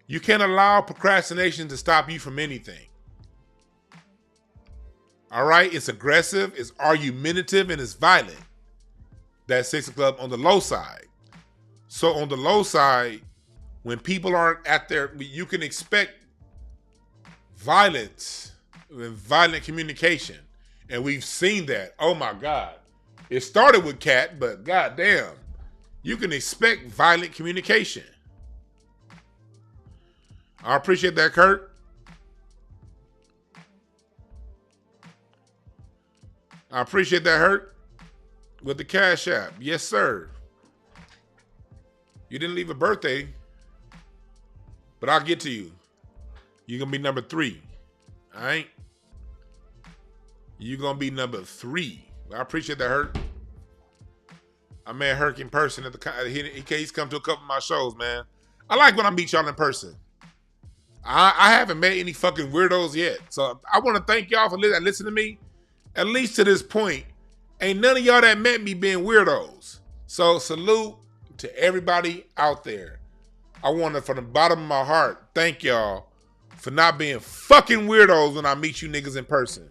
you can't allow procrastination to stop you from anything. All right? It's aggressive, it's argumentative, and it's violent. That 6 of clubs on the low side. So on the low side, when people aren't at their, you can expect violence and violent communication. And we've seen that. Oh my God. It started with Katt, but goddamn, you can expect violent communication. I appreciate that, Kurt. I appreciate that, Hurt, with the Cash App. Yes, sir. You didn't leave a birthday, but I'll get to you. You're going to be number 3. All right? You're going to be number 3. I appreciate that, Hurt. I met Herc in person at he's come to a couple of my shows, man. I like when I meet y'all in person. I haven't met any fucking weirdos yet. So I want to thank y'all for listening to me. At least to this point, ain't none of y'all that met me being weirdos. So salute to everybody out there. I want to, from the bottom of my heart, thank y'all for not being fucking weirdos when I meet you niggas in person.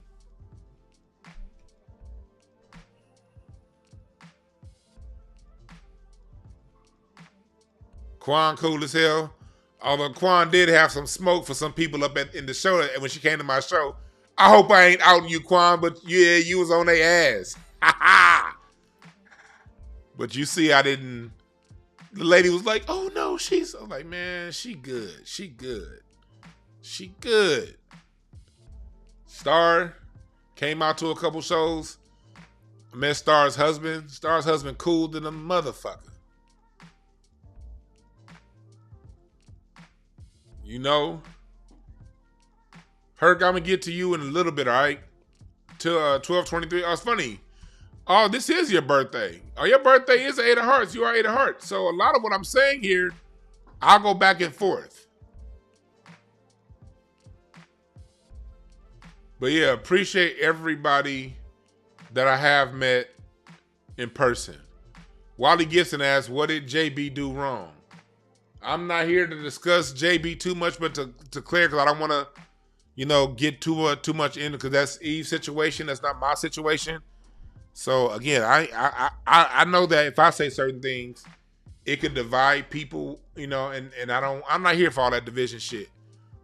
Quan cool as hell. Although Quan did have some smoke for some people up in the show when she came to my show. I hope I ain't outing you, Quan, but yeah, you was on their ass. But you see, I didn't. The lady was like, oh no, I was like, man, she good. She good. She good. Star came out to a couple shows. I met Star's husband. Star's husband cool than a motherfucker. You know, Herc, I'm going to get to you in a little bit, all right? Till 12:23. Oh, it's funny. Oh, this is your birthday. Oh, your birthday is 8 of hearts. You are 8 of hearts. So a lot of what I'm saying here, I'll go back and forth. But yeah, appreciate everybody that I have met in person. Wally Gibson asked, what did JB do wrong? I'm not here to discuss JB too much, but to clear, because I don't want to, get too much in, because that's Eve's situation. That's not my situation. So again, I know that if I say certain things, it could divide people, and I'm not here for all that division shit.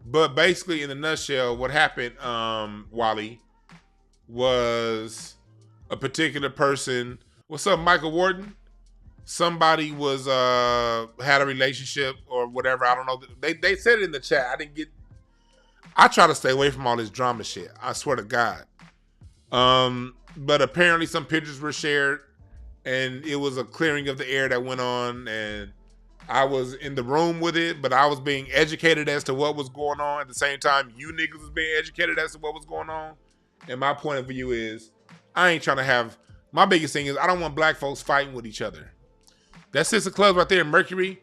But basically, in a nutshell, what happened, Wally, was a particular person. What's up, Michael Warden? Somebody was had a relationship or whatever. I don't know. They said it in the chat. I try to stay away from all this drama shit. I swear to God. But apparently some pictures were shared, and it was a clearing of the air that went on, and I was in the room with it, but I was being educated as to what was going on. At the same time, you niggas was being educated as to what was going on. And my point of view is, I ain't trying to have, my biggest thing is, I don't want black folks fighting with each other. That 6 of clubs right there in Mercury,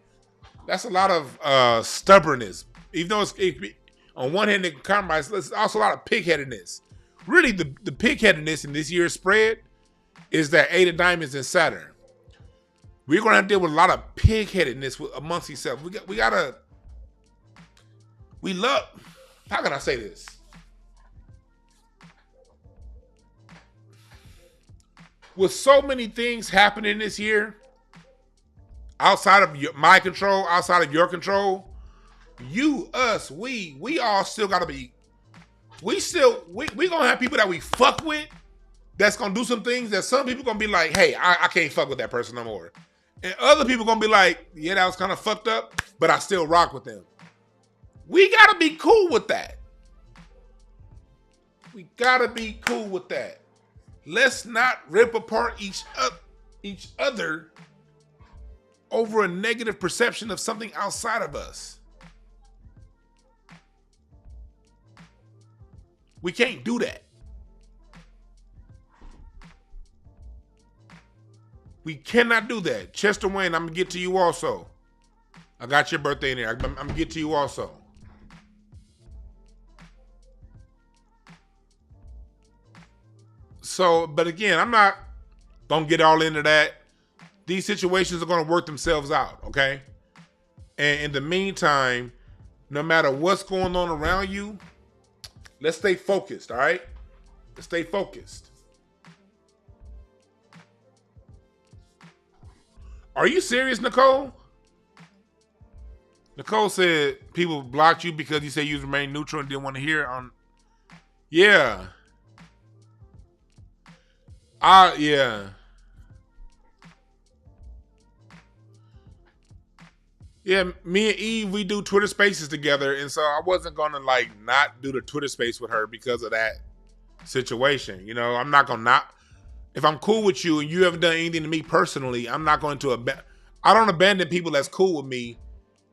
that's a lot of stubbornness. Even though it's on one hand, it can compromise, there's also a lot of pigheadedness. Really, the pigheadedness in this year's spread is that 8 of diamonds and Saturn. We're going to have to deal with a lot of pigheadedness amongst each other. How can I say this? with so many things happening this year, outside of my control, outside of your control, you, us, we all still gotta be. We gonna have people that we fuck with that's gonna do some things that some people gonna be like, hey, I can't fuck with that person no more. And other people gonna be like, yeah, that was kind of fucked up, but I still rock with them. We gotta be cool with that. We gotta be cool with that. Let's not rip apart each other over a negative perception of something outside of us. We can't do that. We cannot do that. Chester Wayne, I'm going to get to you also. I got your birthday in there. I'm going to get to you also. So, but again, I'm not going to get all into that. These situations are going to work themselves out, okay? And in the meantime, no matter what's going on around you, let's stay focused, all right? Let's stay focused. Are you serious, Nicole? Nicole said people blocked you because you said you remained neutral and didn't want to hear it on. Yeah. Yeah. Yeah, me and Eve, we do Twitter Spaces together, and so I wasn't gonna like not do the Twitter Space with her because of that situation. You know, I'm not gonna not. If I'm cool with you and you haven't done anything to me personally, I'm not going to I don't abandon people that's cool with me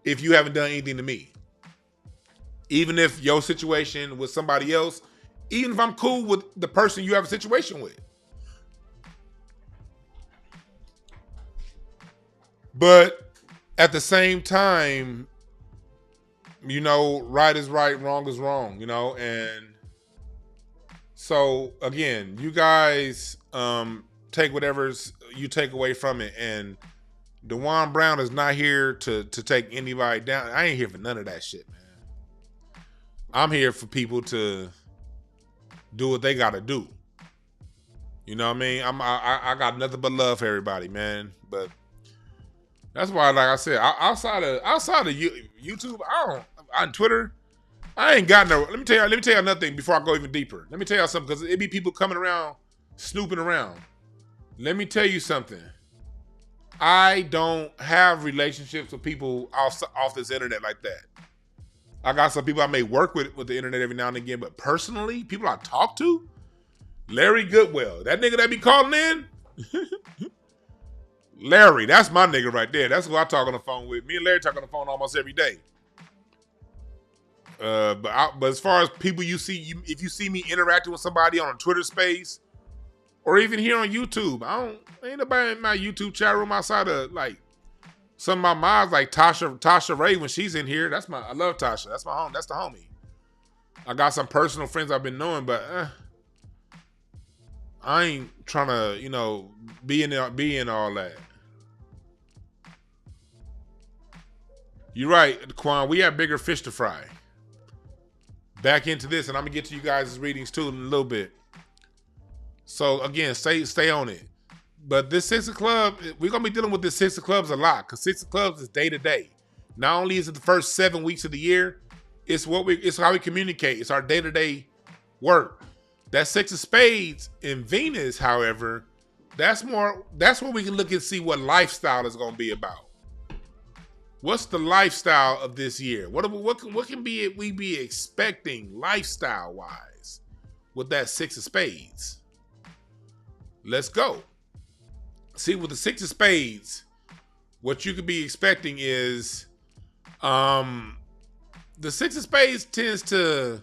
if you haven't done anything to me. Even if your situation with somebody else, even if I'm cool with the person you have a situation with. But at the same time, you know, right is right, wrong is wrong, you know, and so again, you guys take whatever you take away from it, and DeJuan Brown is not here to take anybody down. I ain't here for none of that shit, man. I'm here for people to do what they gotta do. You know what I mean? I got nothing but love for everybody, man. But that's why, like I said, outside of YouTube, on Twitter, I ain't got no. Let me tell you another thing before I go even deeper. Let me tell you something, because it be people coming around, snooping around. Let me tell you something. I don't have relationships with people off this internet like that. I got some people I may work with the internet every now and again, but personally, people I talk to, Larry Goodwell, that nigga that be calling in, Larry, that's my nigga right there. That's who I talk on the phone with. Me and Larry talk on the phone almost every day. But as far as people you see, if you see me interacting with somebody on a Twitter Space or even here on YouTube, ain't nobody in my YouTube chat room outside of like some of my moms, like Tasha Ray when she's in here. I love Tasha. That's my home. That's the homie. I got some personal friends I've been knowing, but I ain't trying to, you know, be in all that. You're right, Quan. We have bigger fish to fry. Back into this, and I'm gonna get to you guys' readings too in a little bit. So again, stay on it. But this Six of Clubs, we're gonna be dealing with this Six of Clubs a lot, because Six of Clubs is day to day. Not only is it the first 7 weeks of the year, it's how we communicate. It's our day-to-day work. That Six of Spades in Venus, however, that's where we can look and see what lifestyle is gonna be about. What's the lifestyle of this year? What can we be expecting lifestyle wise with that Six of Spades? Let's go. See, with the Six of Spades, what you could be expecting is the Six of Spades tends to,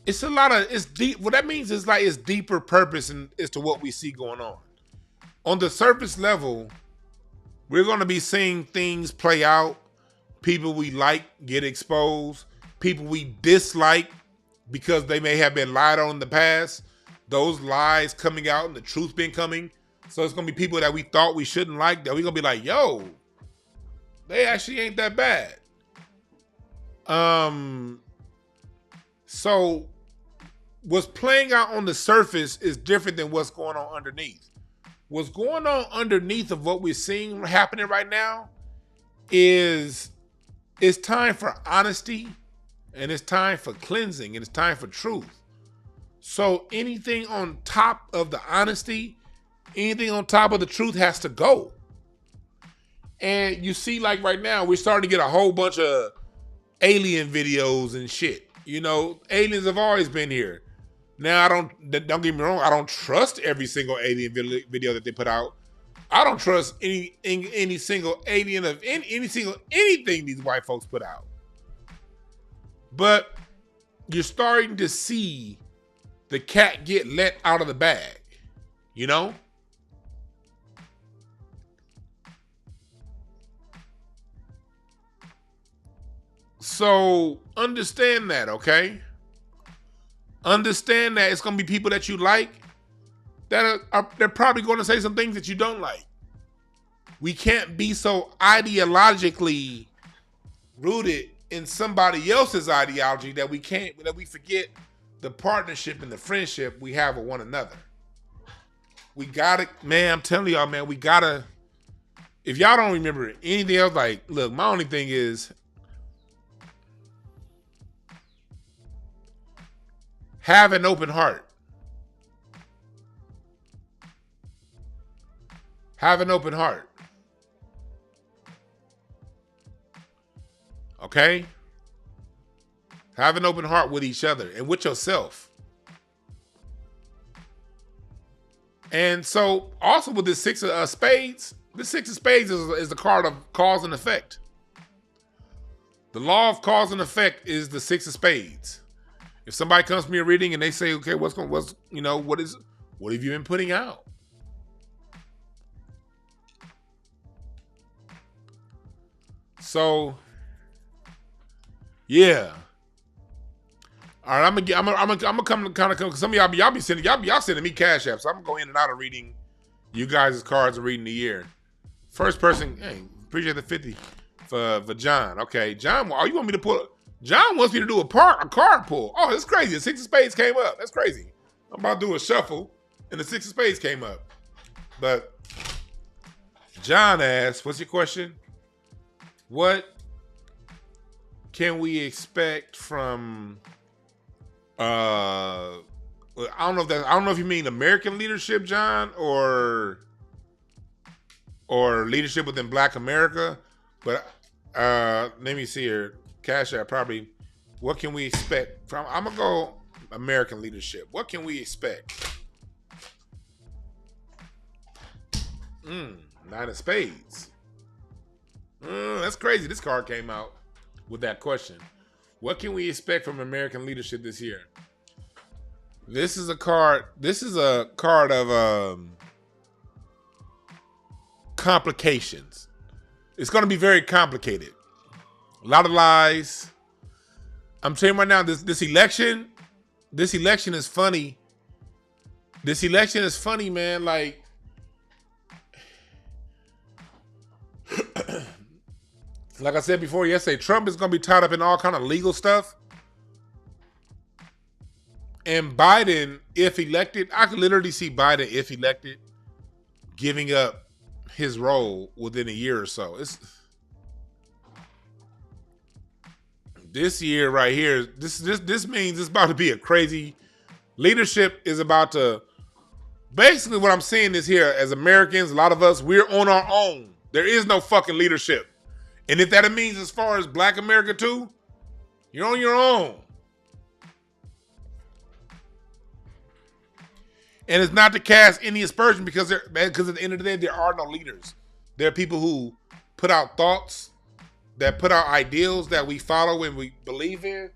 it's deep. What that means is like it's deeper purpose as to what we see going on. On the surface level, we're going to be seeing things play out. People we like get exposed. People we dislike because they may have been lied on in the past. Those lies coming out and the truth been coming. So it's going to be people that we thought we shouldn't like that we're going to be like, yo, they actually ain't that bad. So what's playing out on the surface is different than what's going on underneath. What's going on underneath of what we're seeing happening right now is it's time for honesty, and it's time for cleansing, and it's time for truth. So anything on top of the honesty, anything on top of the truth has to go. And you see, like right now, we're starting to get a whole bunch of alien videos and shit. You know, aliens have always been here. Now, don't get me wrong, I don't trust every single alien video that they put out. I don't trust any single alien of anything these white folks put out. But you're starting to see the cat get let out of the bag, you know? So understand that, okay? Understand that it's going to be people that you like that they're probably going to say some things that you don't like. We can't be so ideologically rooted in somebody else's ideology that we forget the partnership and the friendship we have with one another. We gotta, man, I'm telling y'all, man, we gotta, if y'all don't remember anything else, like, look, my only thing is have an open heart. Have an open heart. Okay? Have an open heart with each other and with yourself. And so, also with this Six of Spades, this Six of Spades is the card of cause and effect. The law of cause and effect is the Six of Spades. If somebody comes to me a reading and they say, okay, what have you been putting out? So, yeah. All right, I'm gonna come kind of some of y'all be sending me cash apps. So I'm gonna go in and out of reading you guys' cards and reading the year. First person, hey, appreciate the 50 for John. Okay, John, you want me to pull? John wants me to do a card pull. Oh, that's crazy. The Six of Spades came up. That's crazy. I'm about to do a shuffle, and the Six of Spades came up. But John asked, "What's your question? What can we expect from?" I don't know if you mean American leadership, John, or leadership within Black America. But let me see here. Cash App probably. What can we expect from? I'm gonna go American leadership. What can we expect? Nine of Spades. That's crazy. This card came out with that question. What can we expect from American leadership this year? This is a card of complications. It's going to be very complicated. A lot of lies. I'm telling you right now, this election is funny. This election is funny, man. Like, like I said before yesterday, Trump is going to be tied up in all kind of legal stuff. And Biden, if elected, I could literally see Biden, if elected, giving up his role within a year or so. This year right here, this means it's about to be a crazy. Leadership is about to, basically what I'm saying is here, as Americans, a lot of us, we're on our own. There is no fucking leadership. And if that means as far as Black America too, you're on your own. And it's not to cast any aspersion because at the end of the day, there are no leaders. There are people who put out thoughts, that put out ideals that we follow and we believe in.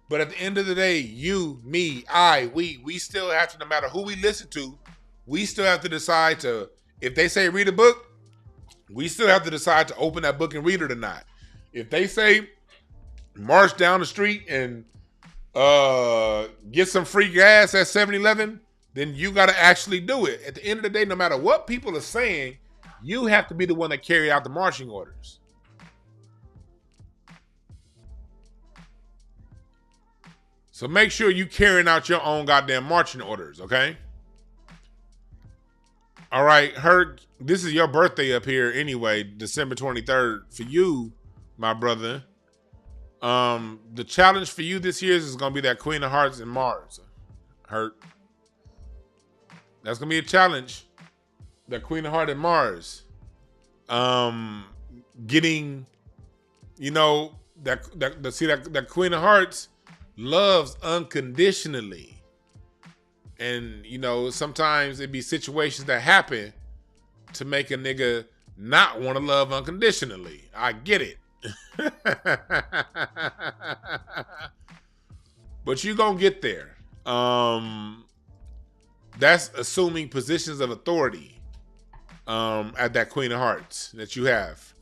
But at the end of the day, you, me, we still have to, no matter who we listen to, we still have to decide to, if they say read a book, we still have to decide to open that book and read it or not. If they say march down the street and get some free gas at 7-Eleven, then you got to actually do it. At the end of the day, no matter what people are saying, you have to be the one that carry out the marching orders. So make sure you carrying out your own goddamn marching orders, okay? All right, Herc, this is your birthday up here anyway, December 23rd. For you, my brother, the challenge for you this year is going to be that Queen of Hearts and Mars. Herc. That's going to be a challenge. That Queen of Hearts and Mars. Getting, that Queen of Hearts loves unconditionally. And, sometimes it be situations that happen to make a nigga not want to love unconditionally. I get it. But you gonna get there. That's assuming positions of authority at that Queen of Hearts that you have.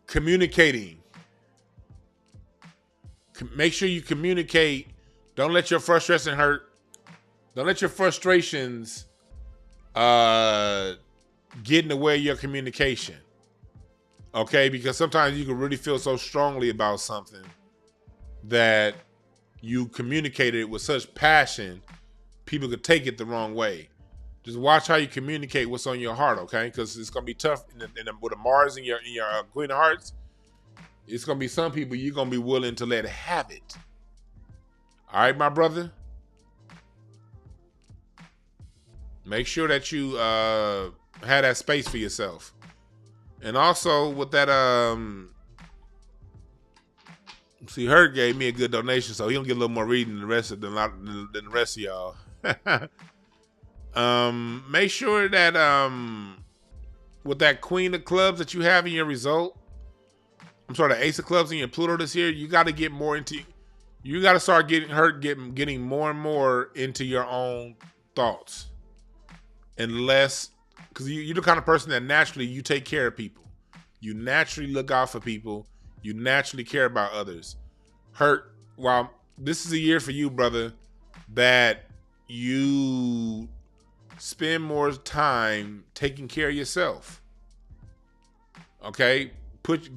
Communicating. Make sure you communicate. Don't let your frustration hurt. Don't let your frustrations get in the way of your communication. Okay? Because sometimes you can really feel so strongly about something that you communicated it with such passion, people could take it the wrong way. Just watch how you communicate what's on your heart, okay? Because it's going to be tough with the Mars in your Queen of Hearts. It's going to be some people you're going to be willing to let have it. All right, my brother? Make sure that you have that space for yourself. And also with that, see, Herc gave me a good donation, so he'll get a little more reading than the rest of y'all. Make sure that with that Queen of Clubs that you have in your result, the Ace of Clubs in your Pluto this year, you got to get more into. You got to start getting more and more into your own thoughts, and less, because you're the kind of person that naturally you take care of people. You naturally look out for people. You naturally care about others. Hurt. While this is a year for you, brother, that you spend more time taking care of yourself. Okay?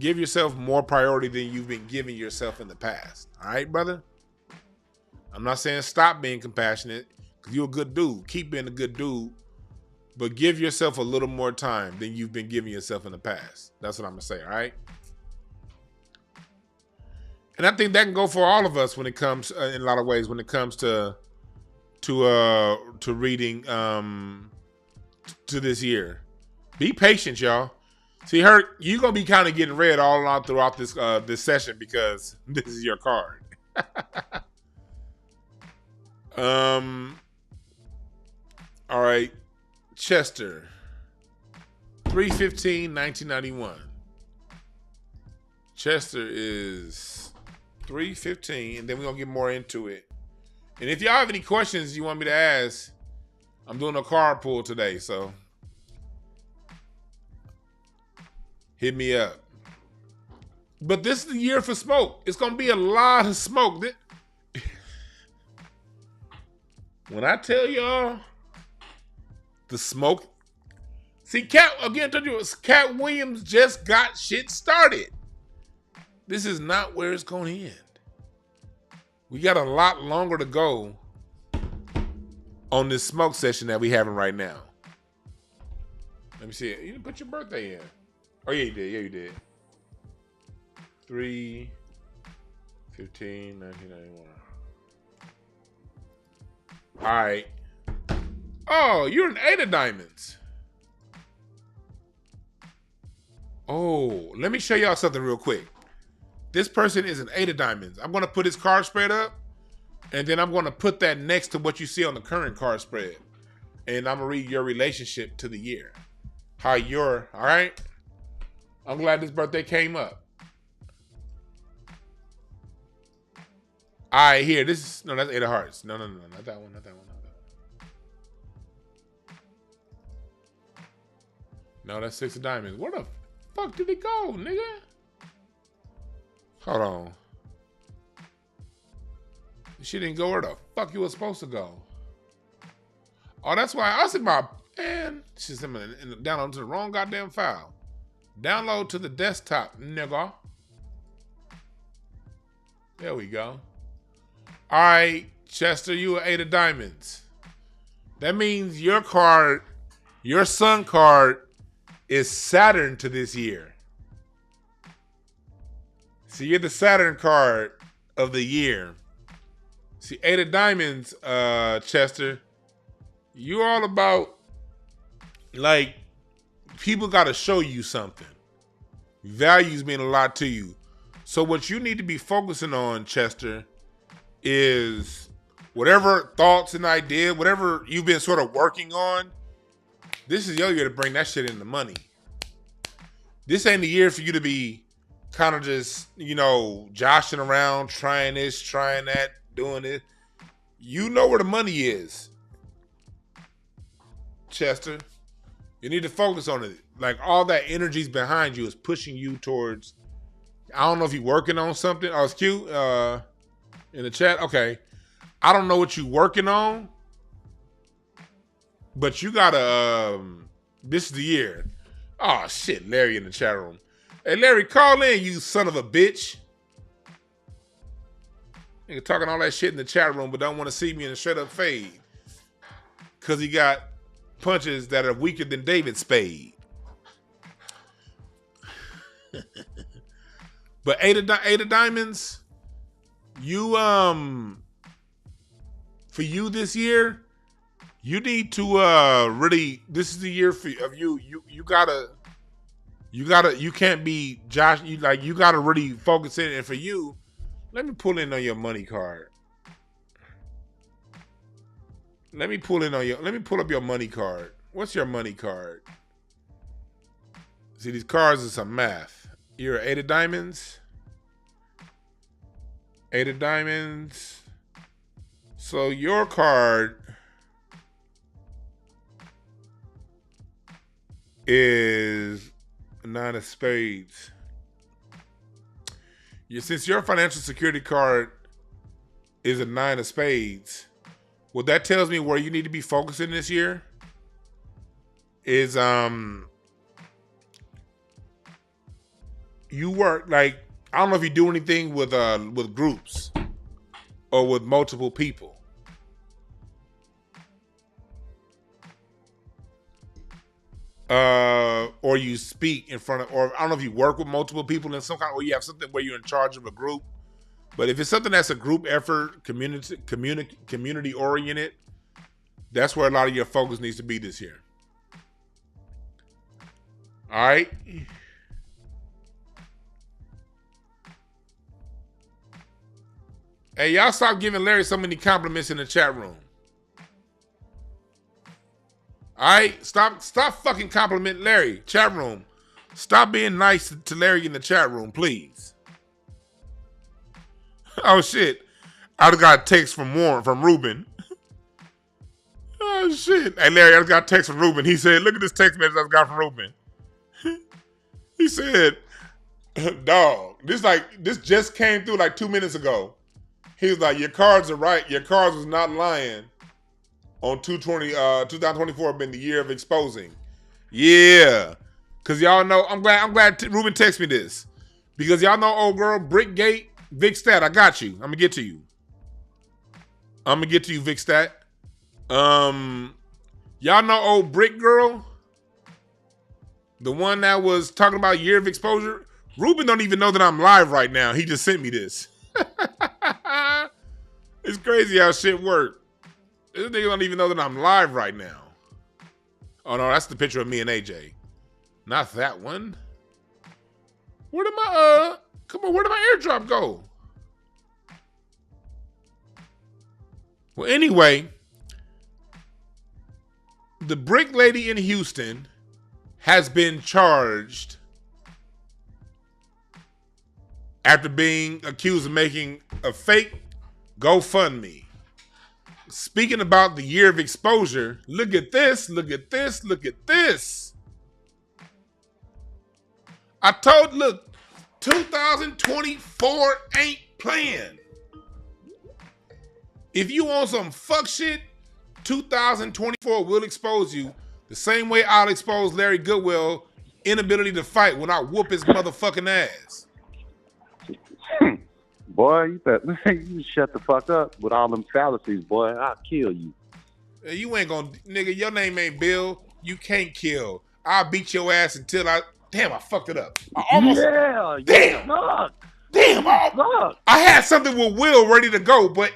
Give yourself more priority than you've been giving yourself in the past. All right, brother? I'm not saying stop being compassionate, because you're a good dude. Keep being a good dude. But give yourself a little more time than you've been giving yourself in the past. That's what I'm going to say, all right? And I think that can go for all of us when it comes, in a lot of ways, when it comes to reading to this year. Be patient, y'all. See, Herc, you're going to be kind of getting read all along throughout this session because this is your card. All right. Chester. 3/15/1991. Chester is 3/15, and then we're going to get more into it. And if y'all have any questions you want me to ask, I'm doing a card pull today, so hit me up. But this is the year for smoke. It's going to be a lot of smoke. When I tell y'all the smoke, see, Katt Williams just got shit started. This is not where it's going to end. We got a lot longer to go on this smoke session that we having right now. Let me see it. You didn't put your birthday in. Oh, yeah, you did. Yeah, you did. 3/15/1991. All right. Oh, you're an 8 of diamonds. Oh, let me show y'all something real quick. This person is an 8 of diamonds. I'm going to put his card spread up, and then I'm going to put that next to what you see on the current card spread. And I'm going to read your relationship to the year. All right? I'm glad this birthday came up. All right, here. That's 8 of hearts. No, not that one. No, that's 6 of diamonds. Where the fuck did it go, nigga? Hold on. She didn't go where the fuck you was supposed to go. Oh, that's why I said she's download to the wrong goddamn file. Download to the desktop, nigga. There we go. All right, Chester, you are 8 of diamonds. That means your card, your sun card, is Saturn to this year. So you're the Saturn card of the year. See, 8 of diamonds, Chester, you're all about, like, people got to show you something. Values mean a lot to you. So what you need to be focusing on, Chester, is whatever thoughts and ideas, whatever you've been sort of working on, this is your year to bring that shit into money. This ain't the year for you to be kind of just, joshing around, trying this, trying that, doing it. You know where the money is, Chester. You need to focus on it. Like, all that energy's behind you is pushing you towards, I don't know if you're working on something. Oh, it's cute. In the chat. Okay. I don't know what you're working on, but you gotta, this is the year. Oh, shit. Larry in the chat room. Hey, Larry, call in, you son of a bitch. Nigga talking all that shit in the chat room, but don't want to see me in a straight up fade. Because he got punches that are weaker than David Spade. But 8 of diamonds, you, for you this year, you need to really, this is the year of you. You can't be Josh. You gotta really focus in. And for you, let me pull in on your money card. Let me pull up your money card. What's your money card? See, these cards are some math. You're 8 of diamonds. 8 of diamonds. So your card is 9 of spades. Since your financial security card is a 9 of spades, what that tells me where you need to be focusing this year is you work, like, I don't know if you do anything with groups or with multiple people. Or you speak in front of, or I don't know if you work with multiple people in some kind, or you have something where you're in charge of a group. But if it's something that's a group effort, community oriented, that's where a lot of your focus needs to be this year. All right. Hey, y'all stop giving Larry so many compliments in the chat room. All right, stop fucking complimenting Larry. Chat room, stop being nice to Larry in the chat room, please. Oh shit, I just got a text from Ruben. Oh shit, hey Larry, I just got a text from Ruben. He said, "Look at this text message I just got from Ruben." He said, "Dog, this just came through like 2 minutes ago." He was like, "Your cards are right. Your cards was not lying." On 2024 been the year of exposing. Yeah. Cause y'all know, I'm glad Ruben texted me this. Because y'all know old girl, Brickgate, Vic Stat, I got you. I'm gonna get to you. Vic Stat. Y'all know old Brick Girl? The one that was talking about year of exposure? Ruben don't even know that I'm live right now. He just sent me this. It's crazy how shit works. This nigga don't even know that I'm live right now. Oh no, that's the picture of me and AJ. Not that one. Where did my where did my airdrop go? Well, anyway, the brick lady in Houston has been charged after being accused of making a fake GoFundMe. Speaking about the year of exposure, look at this, look at this, look at this. Look, 2024 ain't playing. If you want some fuck shit, 2024 will expose you the same way I'll expose Larry Goodwill inability to fight when I whoop his motherfucking ass. Boy, you shut the fuck up with all them fallacies, boy. I'll kill you. You ain't gonna, nigga, your name ain't Bill. You can't kill. I'll beat your ass until I fucked it up. I almost, damn. I had something with Will ready to go, but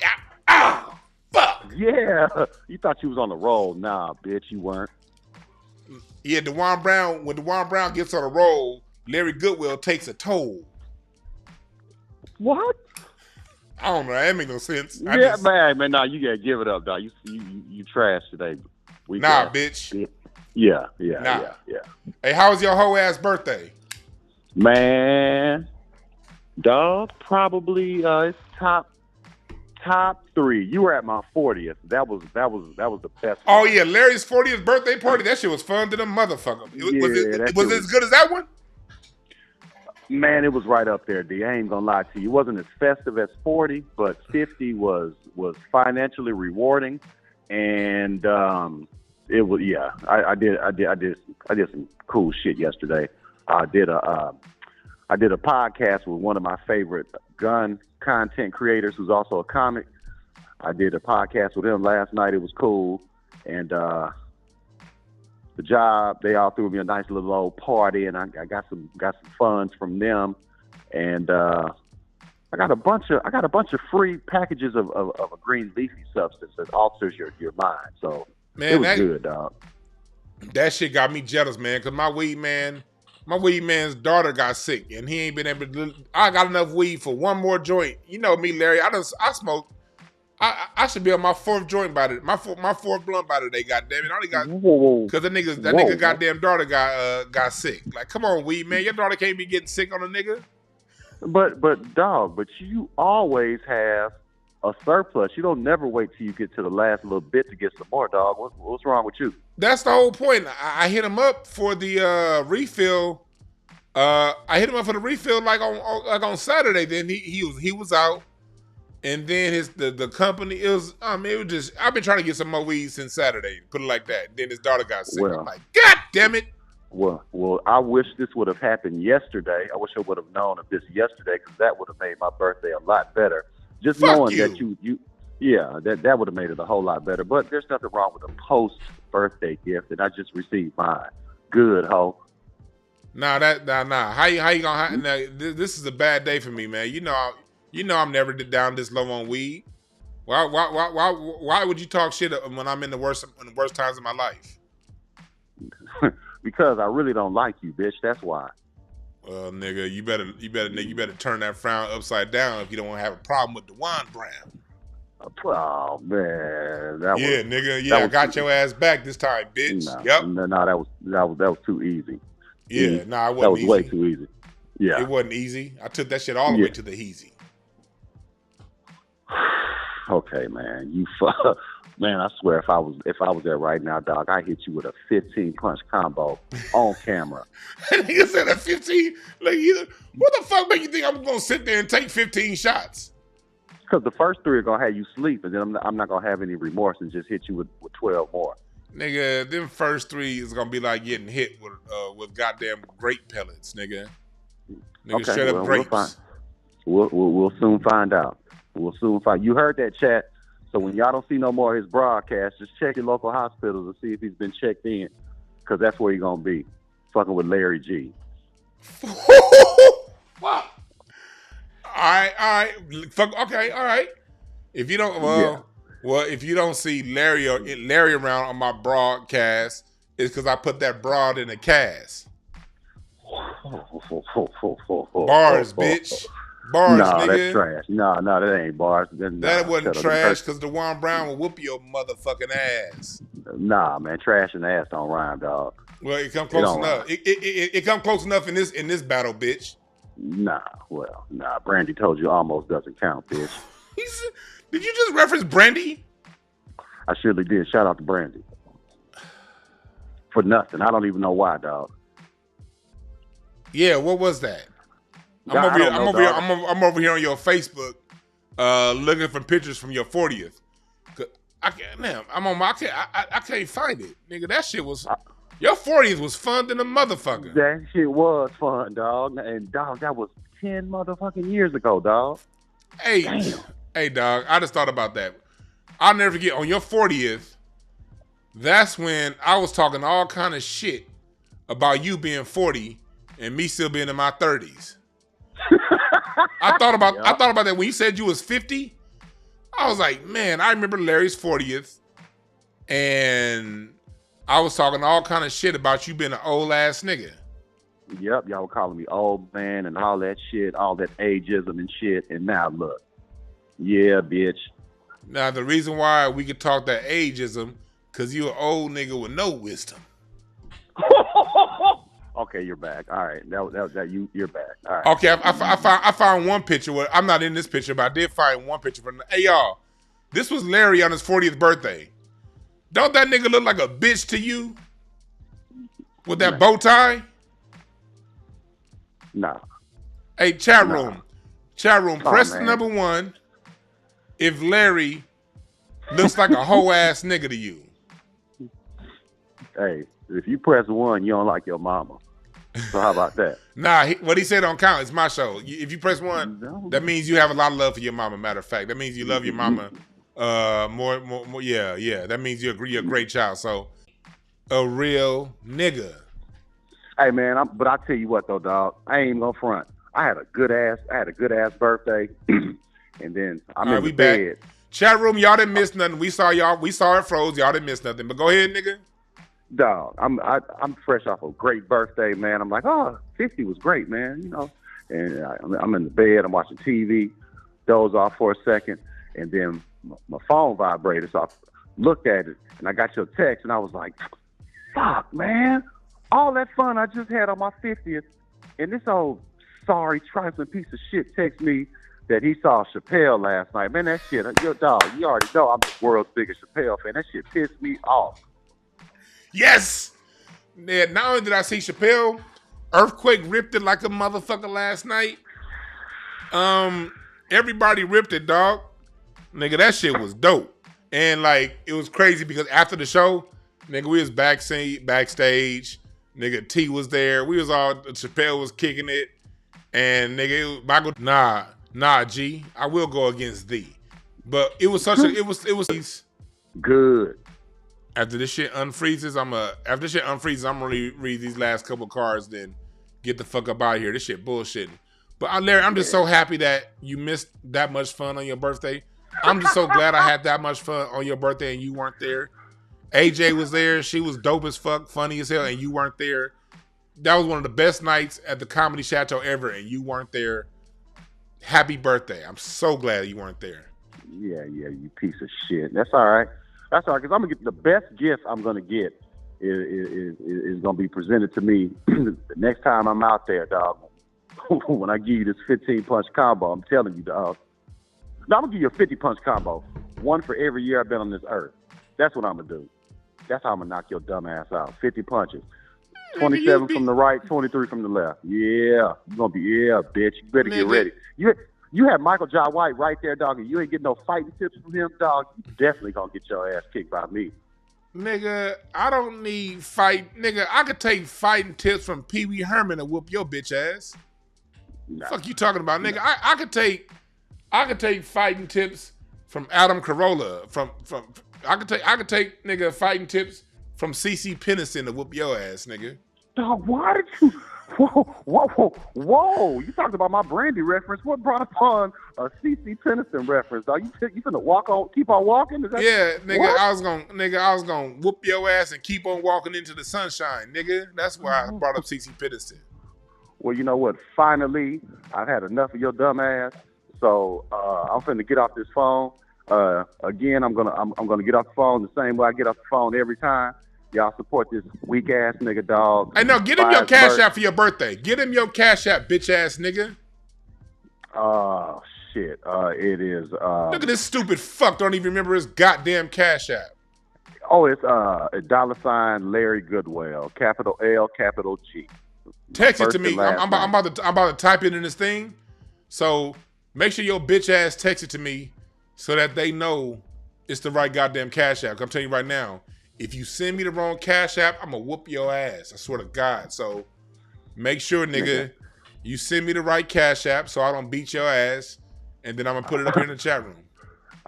fuck. Yeah, you thought you was on the roll. Nah, bitch, you weren't. Yeah, DeJuan Brown, when DeJuan Brown gets on a roll, Larry Goodwill takes a toll. What? I don't know. That make no sense. Man, nah, you gotta give it up, dog. You trash today. Bitch. Yeah. Hey, how was your whole ass birthday? Man, dog, probably it's top 3. You were at my 40th. That was the best. Oh yeah, Larry's 40th birthday party. That shit was fun to the motherfucker. Was it as good as that one? Man, it was right up there, D. I ain't gonna lie to you. It wasn't as festive as 40, but 50 was financially rewarding, and it was I did some cool shit yesterday. I did a podcast with one of my favorite gun content creators, who's also a comic. I did a podcast with him last night. It was cool, and the job, they all threw me a nice little old party, and I got some funds from them, and I got a bunch of free packages of a green leafy substance that alters your mind. So man, it was good, dog. That shit got me jealous, man, because my weed man's daughter got sick, and he ain't been able to. I got enough weed for one more joint. You know me, Larry. I smoke. I should be on my 4th joint by my 4th blunt by today. Goddamn it! I only got because that nigga goddamn daughter got sick. Like, come on, weed man, your daughter can't be getting sick on a nigga. But dog, you always have a surplus. You don't never wait till you get to the last little bit to get some more, dog. What's wrong with you? That's the whole point. I hit him up for the refill. I hit him up for the refill like on Saturday. Then he was out. And then the company, it was just, I've been trying to get some more weed since Saturday, put it like that. Then his daughter got sick. I'm like, God damn it. Well, I wish this would have happened yesterday. I wish I would have known of this yesterday, because that would have made my birthday a lot better. Just knowing that that would have made it a whole lot better. But there's nothing wrong with a post-birthday gift, and I just received mine. Good, ho. Nah. How you gonna? This is a bad day for me, man. You know I'm never down this low on weed. Why would you talk shit when I'm in the worst times of my life? Because I really don't like you, bitch. That's why. Well, nigga, you better turn that frown upside down if you don't want to have a problem with DeJuan Brown. Oh man, I got your ass back this time, bitch. That was too easy. Yeah, it wasn't that was easy. Way too easy. Yeah, it wasn't easy. I took that shit all the way to the easy. Okay, man, man, I swear if I was there right now, dog, I hit you with a 15 punch combo on camera. Nigga said a 15. Like, what the fuck make you think I'm gonna sit there and take 15 shots? Because the first 3 are gonna have you sleep, and then I'm not gonna have any remorse and just hit you with 12 more. Nigga, them first 3 is gonna be like getting hit with goddamn grape pellets, nigga. Okay, straight up grapes. We'll soon find out. You heard that, chat. So when y'all don't see no more of his broadcast, just check your local hospitals and see if he's been checked in, because that's where he's going to be, fucking with Larry G. Wow. All right. Okay, all right. If you don't, if you don't see Larry around on my broadcast, it's because I put that broad in a cast. Bars, bitch. Bars, nigga. That's trash. No, that ain't bars. That wasn't trash, because DeJuan Brown will whoop your motherfucking ass. Nah, man, trash and ass don't rhyme, dog. Well, it come close enough. It come close enough in this battle, bitch. Nah, Brandy told you almost doesn't count, bitch. Did you just reference Brandy? I surely did. Shout out to Brandy. For nothing. I don't even know why, dog. Yeah, what was that? I'm over here on your Facebook, looking for pictures from your 40th. I can't find it, nigga. That shit was your 40th was fun than a motherfucker. That shit was fun, dog. And dog, that was 10 motherfucking years ago, dog. Hey, Damn. hey, dog. I just thought about that. I'll never forget on your 40th. That's when I was talking all kind of shit about you being 40 and me still being in my 30s. I thought about that when you said you was 50. I was like, man, I remember Larry's 40th, and I was talking all kind of shit about you being an old ass nigga. Yep, y'all were calling me old man and all that shit, all that ageism and shit. And now look, yeah, bitch. Now the reason why we could talk that ageism, cause you an old nigga with no wisdom. Okay, you're back. All right, you're back. All right. Okay, I found one picture where I'm not in this picture, but I did find one picture from. Hey y'all, this was Larry on his 40th birthday. Don't that nigga look like a bitch to you? With that bow tie? Nah. Hey, chat room, press man. number 1 if Larry looks like a hoe ass nigga to you. Hey, if you press 1, you don't like your mama. So how about that? Nah, what he said don't count. It's my show. If you press 1, that means you have a lot of love for your mama. Matter of fact, that means you love your mama more. Yeah. That means you're a great child. So, a real nigga. Hey man, but I tell you what though, dog, I ain't even gonna front. I had a good ass birthday, and then I'm in the bed. Back. Chat room, y'all didn't miss nothing. We saw y'all. We saw it froze. Y'all didn't miss nothing. But go ahead, nigga. Dog, I'm fresh off a great birthday, man. I'm like, 50 was great, man. You know, and I'm in the bed. I'm watching TV, doze off for a second, and then my phone vibrated. So I looked at it, and I got your text, and I was like, fuck, man. All that fun I just had on my 50th, and this old sorry, trifling piece of shit text me that he saw Chappelle last night. Man, that shit, your dog, you already know I'm the world's biggest Chappelle fan. That shit pissed me off. Yes! Man, not only did I see Chappelle, Earthquake ripped it like a motherfucker last night. Everybody ripped it, dog. Nigga, that shit was dope. And like, it was crazy because after the show, nigga, we was backstage. Nigga, T was there. We was all, Chappelle was kicking it. And nigga, Michael, nah, G, I will go against thee. But it was it was good. After this shit unfreezes, I'm gonna read these last couple cards, then get the fuck up out of here. This shit bullshitting. But Larry, I'm just so happy that you missed that much fun on your birthday. I'm just so glad I had that much fun on your birthday and you weren't there. AJ was there. She was dope as fuck, funny as hell, and you weren't there. That was one of the best nights at the Comedy Chateau ever, and you weren't there. Happy birthday. I'm so glad you weren't there. Yeah, you piece of shit. That's all right. That's all right, because I'm going to get the best gift I'm going to get is going to be presented to me the next time I'm out there, dog. When I give you this 15-punch combo, I'm telling you, dog. No, I'm going to give you a 50-punch combo. One for every year I've been on this earth. That's what I'm going to do. That's how I'm going to knock your dumb ass out. 50 punches. 27 from the right, 23 from the left. Yeah. You're going to be, bitch. You better get ready. You have Michael Jai White right there, dog, and you ain't getting no fighting tips from him, dog. You definitely going to get your ass kicked by me. Nigga, I don't need fight. Nigga, I could take fighting tips from Pee Wee Herman and whoop your bitch ass. Nah. Fuck you talking about, nigga? Nah. I could take fighting tips from Adam Carolla. I could take nigga fighting tips from CC Pennison to whoop your ass, nigga. Dog, why did you? Whoa! You talked about my Brandy reference. What brought upon a CC Pennison reference, dog? You finna keep on walking? Yeah, nigga. What? I was gonna whoop your ass and keep on walking into the sunshine, nigga. That's why I brought up CC Pennison. Well, you know what? Finally, I've had enough of your dumb ass. So I'm finna get off this phone. Again, I'm gonna get off the phone the same way I get off the phone every time. Y'all support this weak ass nigga, dog. Hey, no, get him your cash app for your birthday. Get him your cash app, bitch ass nigga. Oh shit. It is. Look at this stupid fuck. Don't even remember his goddamn cash app. Oh, it's $, Larry Goodwell, capital L, capital G. Text it to me. I'm about to type it in this thing. So make sure your bitch ass text it to me so that they know it's the right goddamn cash app. I'm telling you right now, if you send me the wrong cash app, I'm gonna whoop your ass. I swear to God. So make sure, nigga, you send me the right cash app so I don't beat your ass. and then I'm gonna put it up here in the chat room.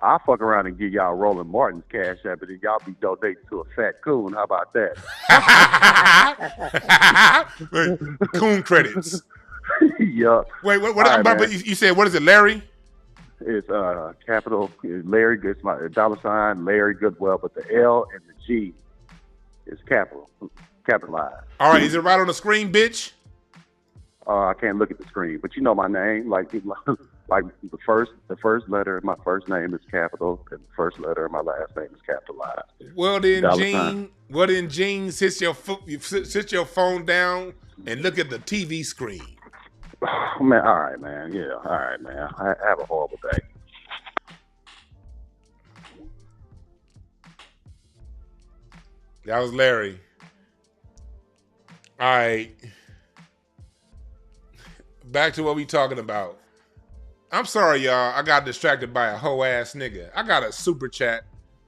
I'll fuck around and give y'all Roland Martin's cash app, and then y'all be donating to a fat coon. How about that? Coon credits. Yup. Wait, what? All right, But you said what is it, Larry? It's capital Larry. It's my $ Larry Goodwell, but the L and the G is capitalized. All right, is it right on the screen, bitch? I can't look at the screen, but you know my name. Like the first letter of my first name is capital, and the first letter of my last name is capitalized. Well then, Gene, sit your phone down and look at the TV screen. Oh, man, all right, man. Yeah, all right, man. I have a horrible day. That was Larry. All right. Back to what we talking about. I'm sorry, y'all. I got distracted by a hoe ass nigga. I got a super chat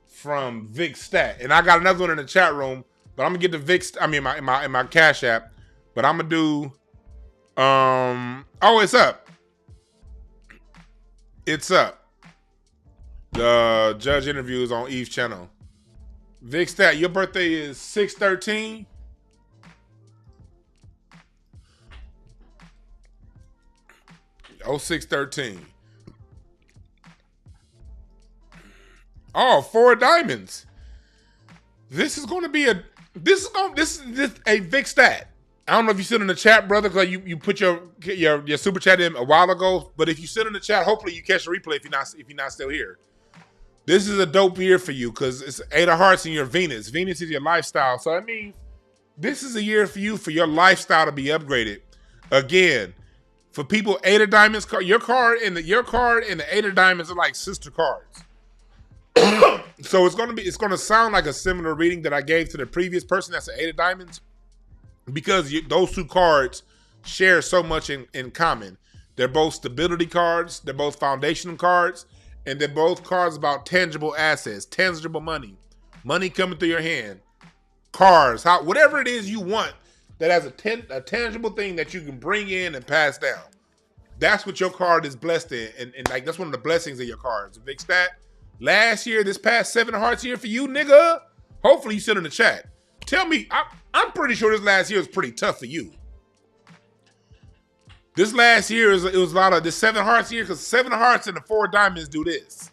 from Vic Stat, and I got another one in the chat room. But I'm gonna get the Vic. In my Cash App. But I'm gonna do. Oh, it's up. It's up. The judge interview is on Eve's channel. Vic Stat, your birthday is 6/13. Oh, 6/13. Oh, 4 diamonds. This is a Vic Stat. I don't know if you sit in the chat, brother, because you put your super chat in a while ago. But if you sit in the chat, hopefully you catch the replay if you're not still here. This is a dope year for you because it's 8 of hearts in your Venus. Venus is your lifestyle. So I mean, this is a year for you for your lifestyle to be upgraded. Again, for people, 8 of diamonds, your card and the 8 of diamonds are like sister cards. So it's gonna sound like a similar reading that I gave to the previous person that's an 8 of diamonds. Because those two cards share so much in common. They're both stability cards, they're both foundational cards, and they're both cards about tangible assets, tangible money coming through your hand, cars, whatever it is you want that has a tangible thing that you can bring in and pass down. That's what your card is blessed in, and like that's one of the blessings of your cards. Big stat. Last year, this past 7 of hearts year for you, nigga. Hopefully you sit in the chat. Tell me, I'm pretty sure this last year was pretty tough for you. This last year, it was a lot of this 7 of hearts year because 7 of hearts and the 4 diamonds do this.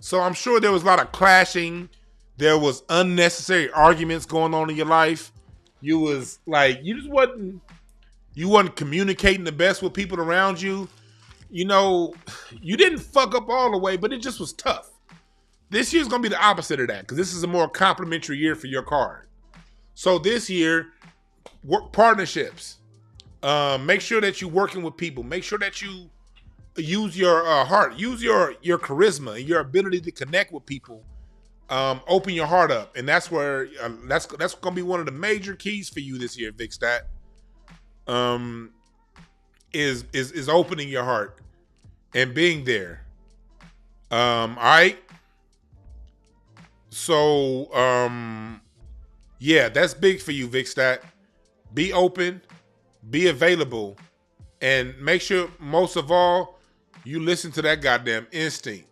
So I'm sure there was a lot of clashing. There was unnecessary arguments going on in your life. You wasn't communicating the best with people around you. You know, you didn't fuck up all the way, but it just was tough. This year's going to be the opposite of that because this is a more complimentary year for your card. So this year, work partnerships. Make sure that you're working with people. Make sure that you use your heart. Use your charisma and your ability to connect with people. Open your heart up. And that's where, that's going to be one of the major keys for you this year, Vic Stat. Is opening your heart and being there. All right. So, yeah, that's big for you, Vic Stat. Be open, be available, and make sure, most of all, you listen to that goddamn instinct.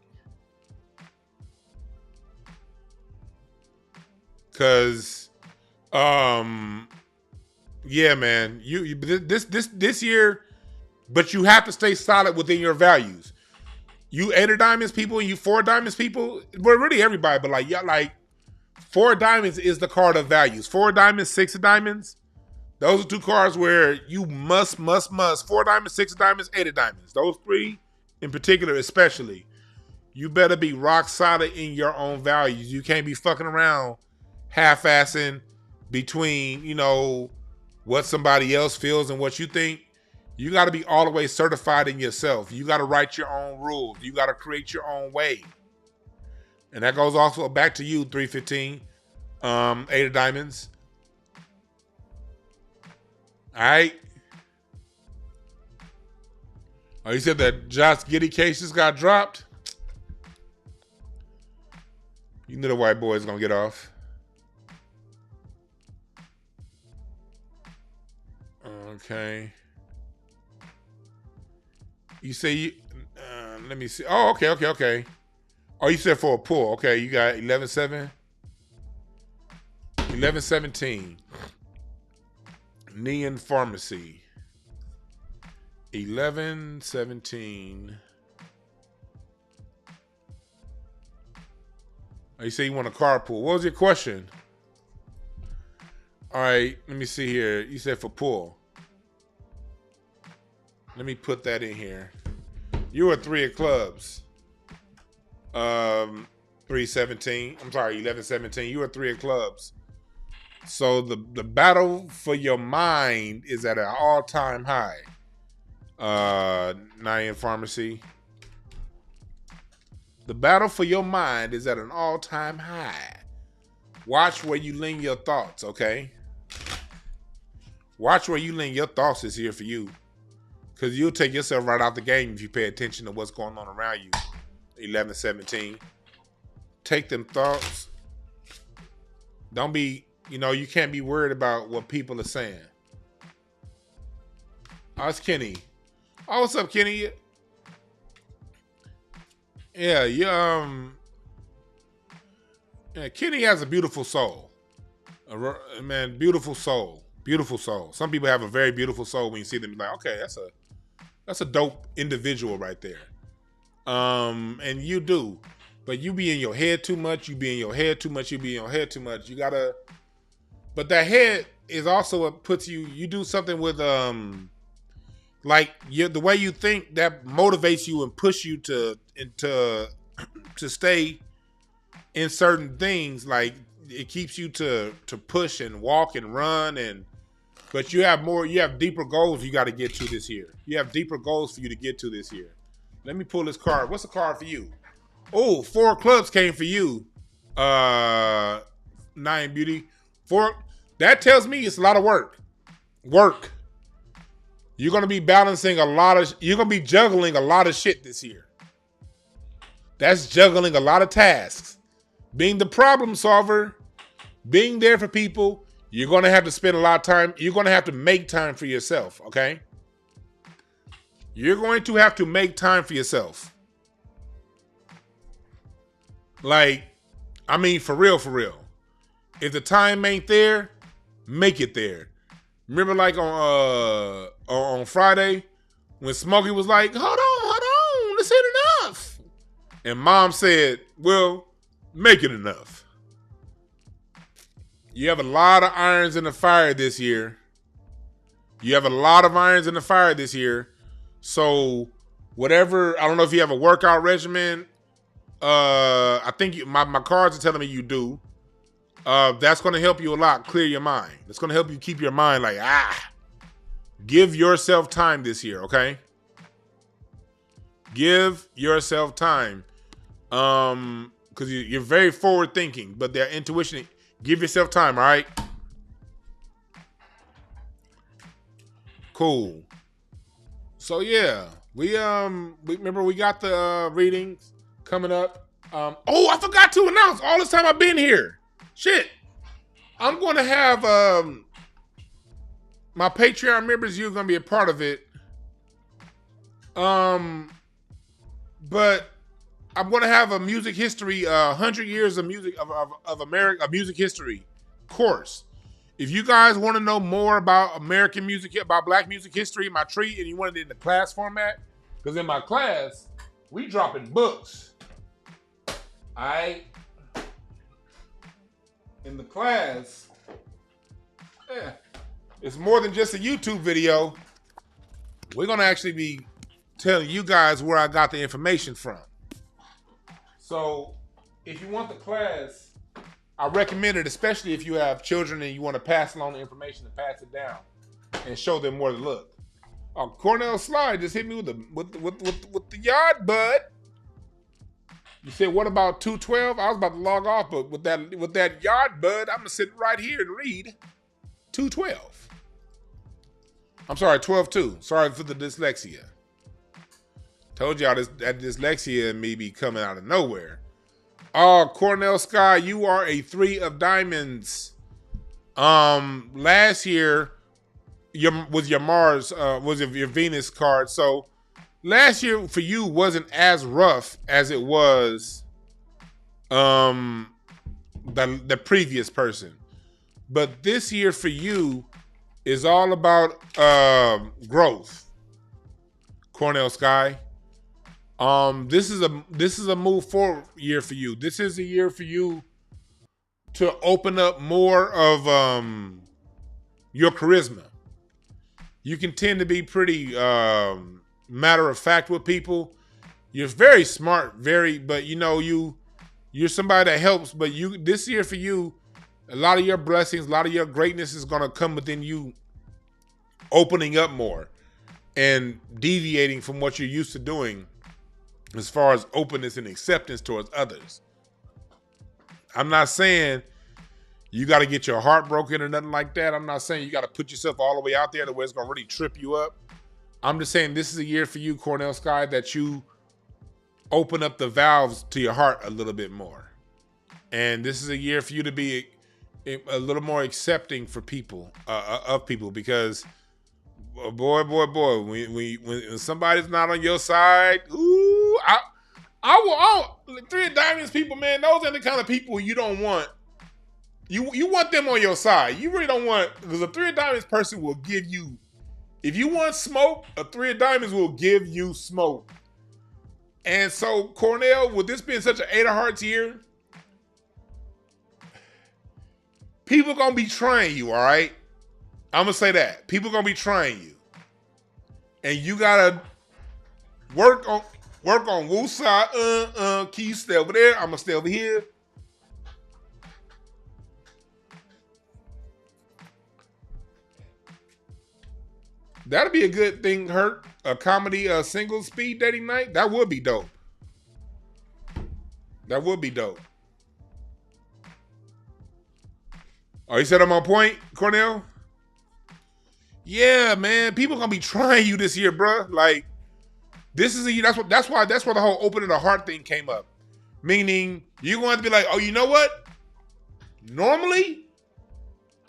Cause, yeah, man, this year, but you have to stay solid within your values. You 8 of diamonds people and you 4 diamonds people, well, really everybody, but like, yeah, like 4 diamonds is the card of values. 4 diamonds, 6 of diamonds. Those are 2 cards where you must. 4 diamonds, 6 of diamonds, 8 of diamonds. Those 3 in particular, especially. You better be rock solid in your own values. You can't be fucking around half-assing between, you know, what somebody else feels and what you think. You got to be all the way certified in yourself. You got to write your own rules. You got to create your own way. And that goes also back to you, 315, 8 of diamonds. All right. Oh, you said that Josh Giddey case just got dropped? You knew the white boy's going to get off. Okay. You say Let me see. Oh, okay. Oh, you said for a pull. Okay, you got 11-7. 11-17. Neon Pharmacy. 11-17. Oh, you say you want a carpool. What was your question? All right, let me see here. You said for pull. Let me put that in here. You were 3 of clubs. 3-17. I'm sorry, 11-17. You were 3 of clubs. So the battle for your mind is at an all-time high. Neon Pharmacy. The battle for your mind is at an all-time high. Watch where you lean your thoughts, okay? Watch where you lean your thoughts is here for you. Because you'll take yourself right out the game if you pay attention to what's going on around you. 11-17. Take them thoughts. Don't be, you can't be worried about what people are saying. Oh, it's Kenny. Oh, what's up, Kenny? Yeah, Kenny has a beautiful soul. Man, beautiful soul. Beautiful soul. Some people have a very beautiful soul when you see them, like, okay, that's a dope individual right there. And you do. But you be in your head too much, you be in your head too much. You gotta, but that head is also what puts you do something with, the way you think that motivates you and push you to stay in certain things. Like it keeps you to push and walk and run but you have deeper goals you got to get to this year. You have deeper goals for you to get to this year. Let me pull this card. What's the card for you? Oh, 4 of clubs came for you. Nine Beauty. 4. That tells me it's a lot of work. You're going to be balancing you're going to be juggling a lot of shit this year. That's juggling a lot of tasks. Being the problem solver, being there for people, you're going to have to spend a lot of time. You're going to have to make time for yourself, okay? You're going to have to make time for yourself. Like, I mean, for real. If the time ain't there, make it there. Remember, like on Friday, when Smokey was like, "Hold on, this ain't enough," and Mom said, "Well, make it enough." You have a lot of irons in the fire this year. So whatever, I don't know if you have a workout regimen. I think my cards are telling me you do. That's going to help you a lot. Clear your mind. It's going to help you keep your mind like, give yourself time this year, okay? Give yourself time. Because you're very forward thinking, but their intuition, give yourself time, all right? Cool. So yeah, we remember we got the readings coming up. Oh, I forgot to announce all this time I've been here. Shit. I'm going to have my Patreon members, you're going to be a part of it. But I'm going to have a music history, 100 years of music of America, a music history course. If you guys want to know more about American music, about Black music history, my treat, and you want it in the class format, because in my class, we dropping books. All right? In the class, it's more than just a YouTube video. We're going to actually be telling you guys where I got the information from. So if you want the class, I recommend it, especially if you have children and you want to pass along the information and pass it down and show them where to look. Cornell Slide just hit me with the yard bud. You said, what about 212? I was about to log off, but with that yard bud, I'm gonna sit right here and read 212. I'm sorry, 12-2. Sorry for the dyslexia. Told y'all that dyslexia and me be coming out of nowhere. Oh, Cornell Sky, you are a 3 of diamonds. Last year, your Mars was your Venus card. So last year for you wasn't as rough as it was the previous person. But this year for you is all about growth. Cornell Sky. This is a move forward year for you. This is a year for you to open up more of your charisma. You can tend to be pretty matter of fact with people. You're very smart, but you're somebody that helps. But this year for you, a lot of your blessings, a lot of your greatness is gonna come within you opening up more and deviating from what you're used to doing as far as openness and acceptance towards others. I'm not saying you got to get your heart broken or nothing like that. I'm not saying you got to put yourself all the way out there to where it's going to really trip you up. I'm just saying this is a year for you, Cornell Sky, that you open up the valves to your heart a little bit more. And this is a year for you to be a little more accepting for people, of people, because boy, when somebody's not on your side, ooh, Three of Diamonds people, man, those are the kind of people you don't want. You want them on your side. You really don't want, because a Three of Diamonds person will give you, if you want smoke, a Three of Diamonds will give you smoke. And so, Cornell, with this being such an Eight of Hearts year, people gonna be trying you, all right? I'm gonna say that. People gonna be trying you. And you gotta work on Wu side. Can you stay over there? I'm gonna stay over here. That'd be a good thing, Hurt. A comedy, single speed dating night. That would be dope. That would be dope. Oh, you said I'm on point, Cornell? Yeah, man. People gonna be trying you this year, bro. Like, this is a year. That's why the whole opening the heart thing came up. Meaning, you're going to be like, oh, you know what? Normally,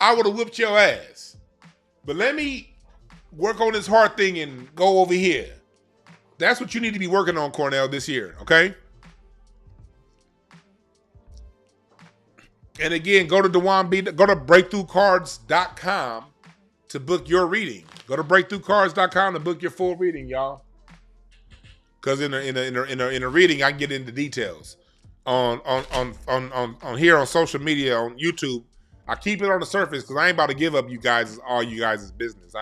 I would have whipped your ass. But let me work on this heart thing and go over here. That's what you need to be working on, Cornell, this year, okay? And again, go to breakthroughcards.com to book your reading. Go to breakthroughcards.com to book your full reading, y'all. Because in a reading, I can get into details. On here on social media, on YouTube, I keep it on the surface because I ain't about to give up all you guys' business.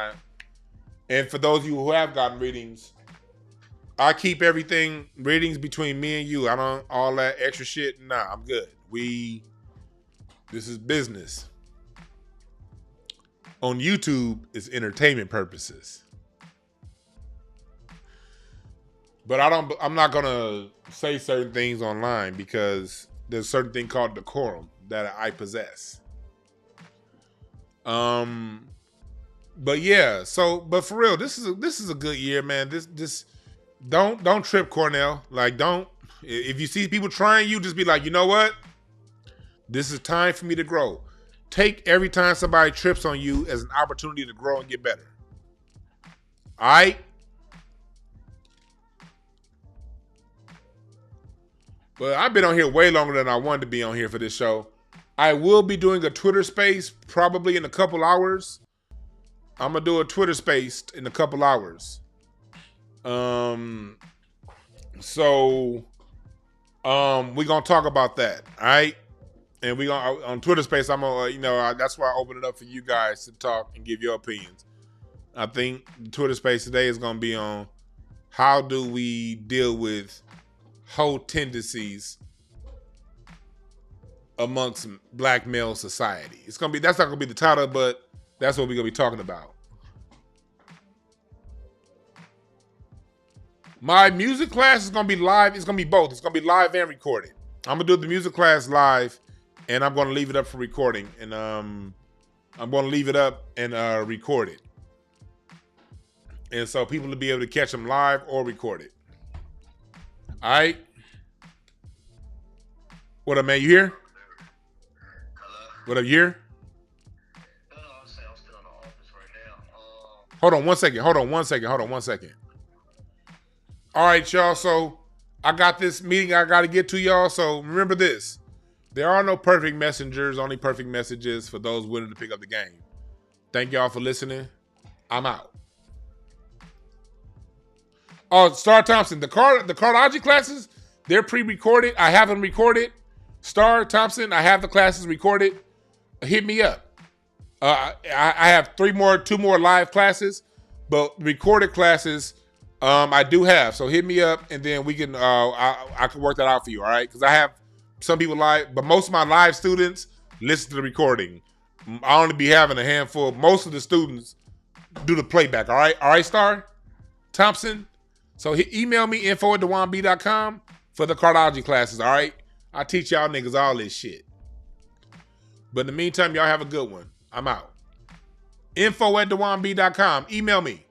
And for those of you who have gotten readings, I keep everything readings between me and you. I don't all that extra shit. Nah, I'm good. This is business. On YouTube, it's entertainment purposes. But I'm not gonna say certain things online because there's a certain thing called decorum that I possess. But yeah, but for real, this is a good year, man. This don't trip, Cornell. Like, if you see people trying you, just be like, you know what? This is time for me to grow. Take every time somebody trips on you as an opportunity to grow and get better. All right? But I've been on here way longer than I wanted to be on here for this show. I will be doing a Twitter space probably in a couple hours. I'm going to do a Twitter space in a couple hours. So we're going to talk about that, all right? And we going on Twitter space, I'm going to, that's why I open it up for you guys to talk and give your opinions. I think the Twitter space today is going to be on how do we deal with whole tendencies amongst black male society. That's not gonna be the title, but that's what we're gonna be talking about. My music class is gonna be live. It's gonna be both. It's gonna be live and recorded. I'm gonna do the music class live, and I'm gonna leave it up for recording. And I'm gonna leave it up and record it, and so people will be able to catch them live or recorded. All right. What up, man? You here? Hello? What up, you here? No, I'm still in the office right now. Hold on one second. All right, y'all. So I got this meeting I got to get to, y'all. So remember this. There are no perfect messengers, only perfect messages for those willing to pick up the game. Thank y'all for listening. I'm out. Oh, Star Thompson, the cardology classes, they're pre-recorded. I have them recorded. Star Thompson, I have the classes recorded. Hit me up. I have two more live classes, but recorded classes I do have. So hit me up, and then we can I can work that out for you. All right, because I have some people live, but most of my live students listen to the recording. I only be having a handful. Most of the students do the playback. All right, Star Thompson. So email me info@dewanb.com for the cardology classes. All right, I teach y'all niggas all this shit. But in the meantime, y'all have a good one. I'm out. info@dewanb.com. Email me.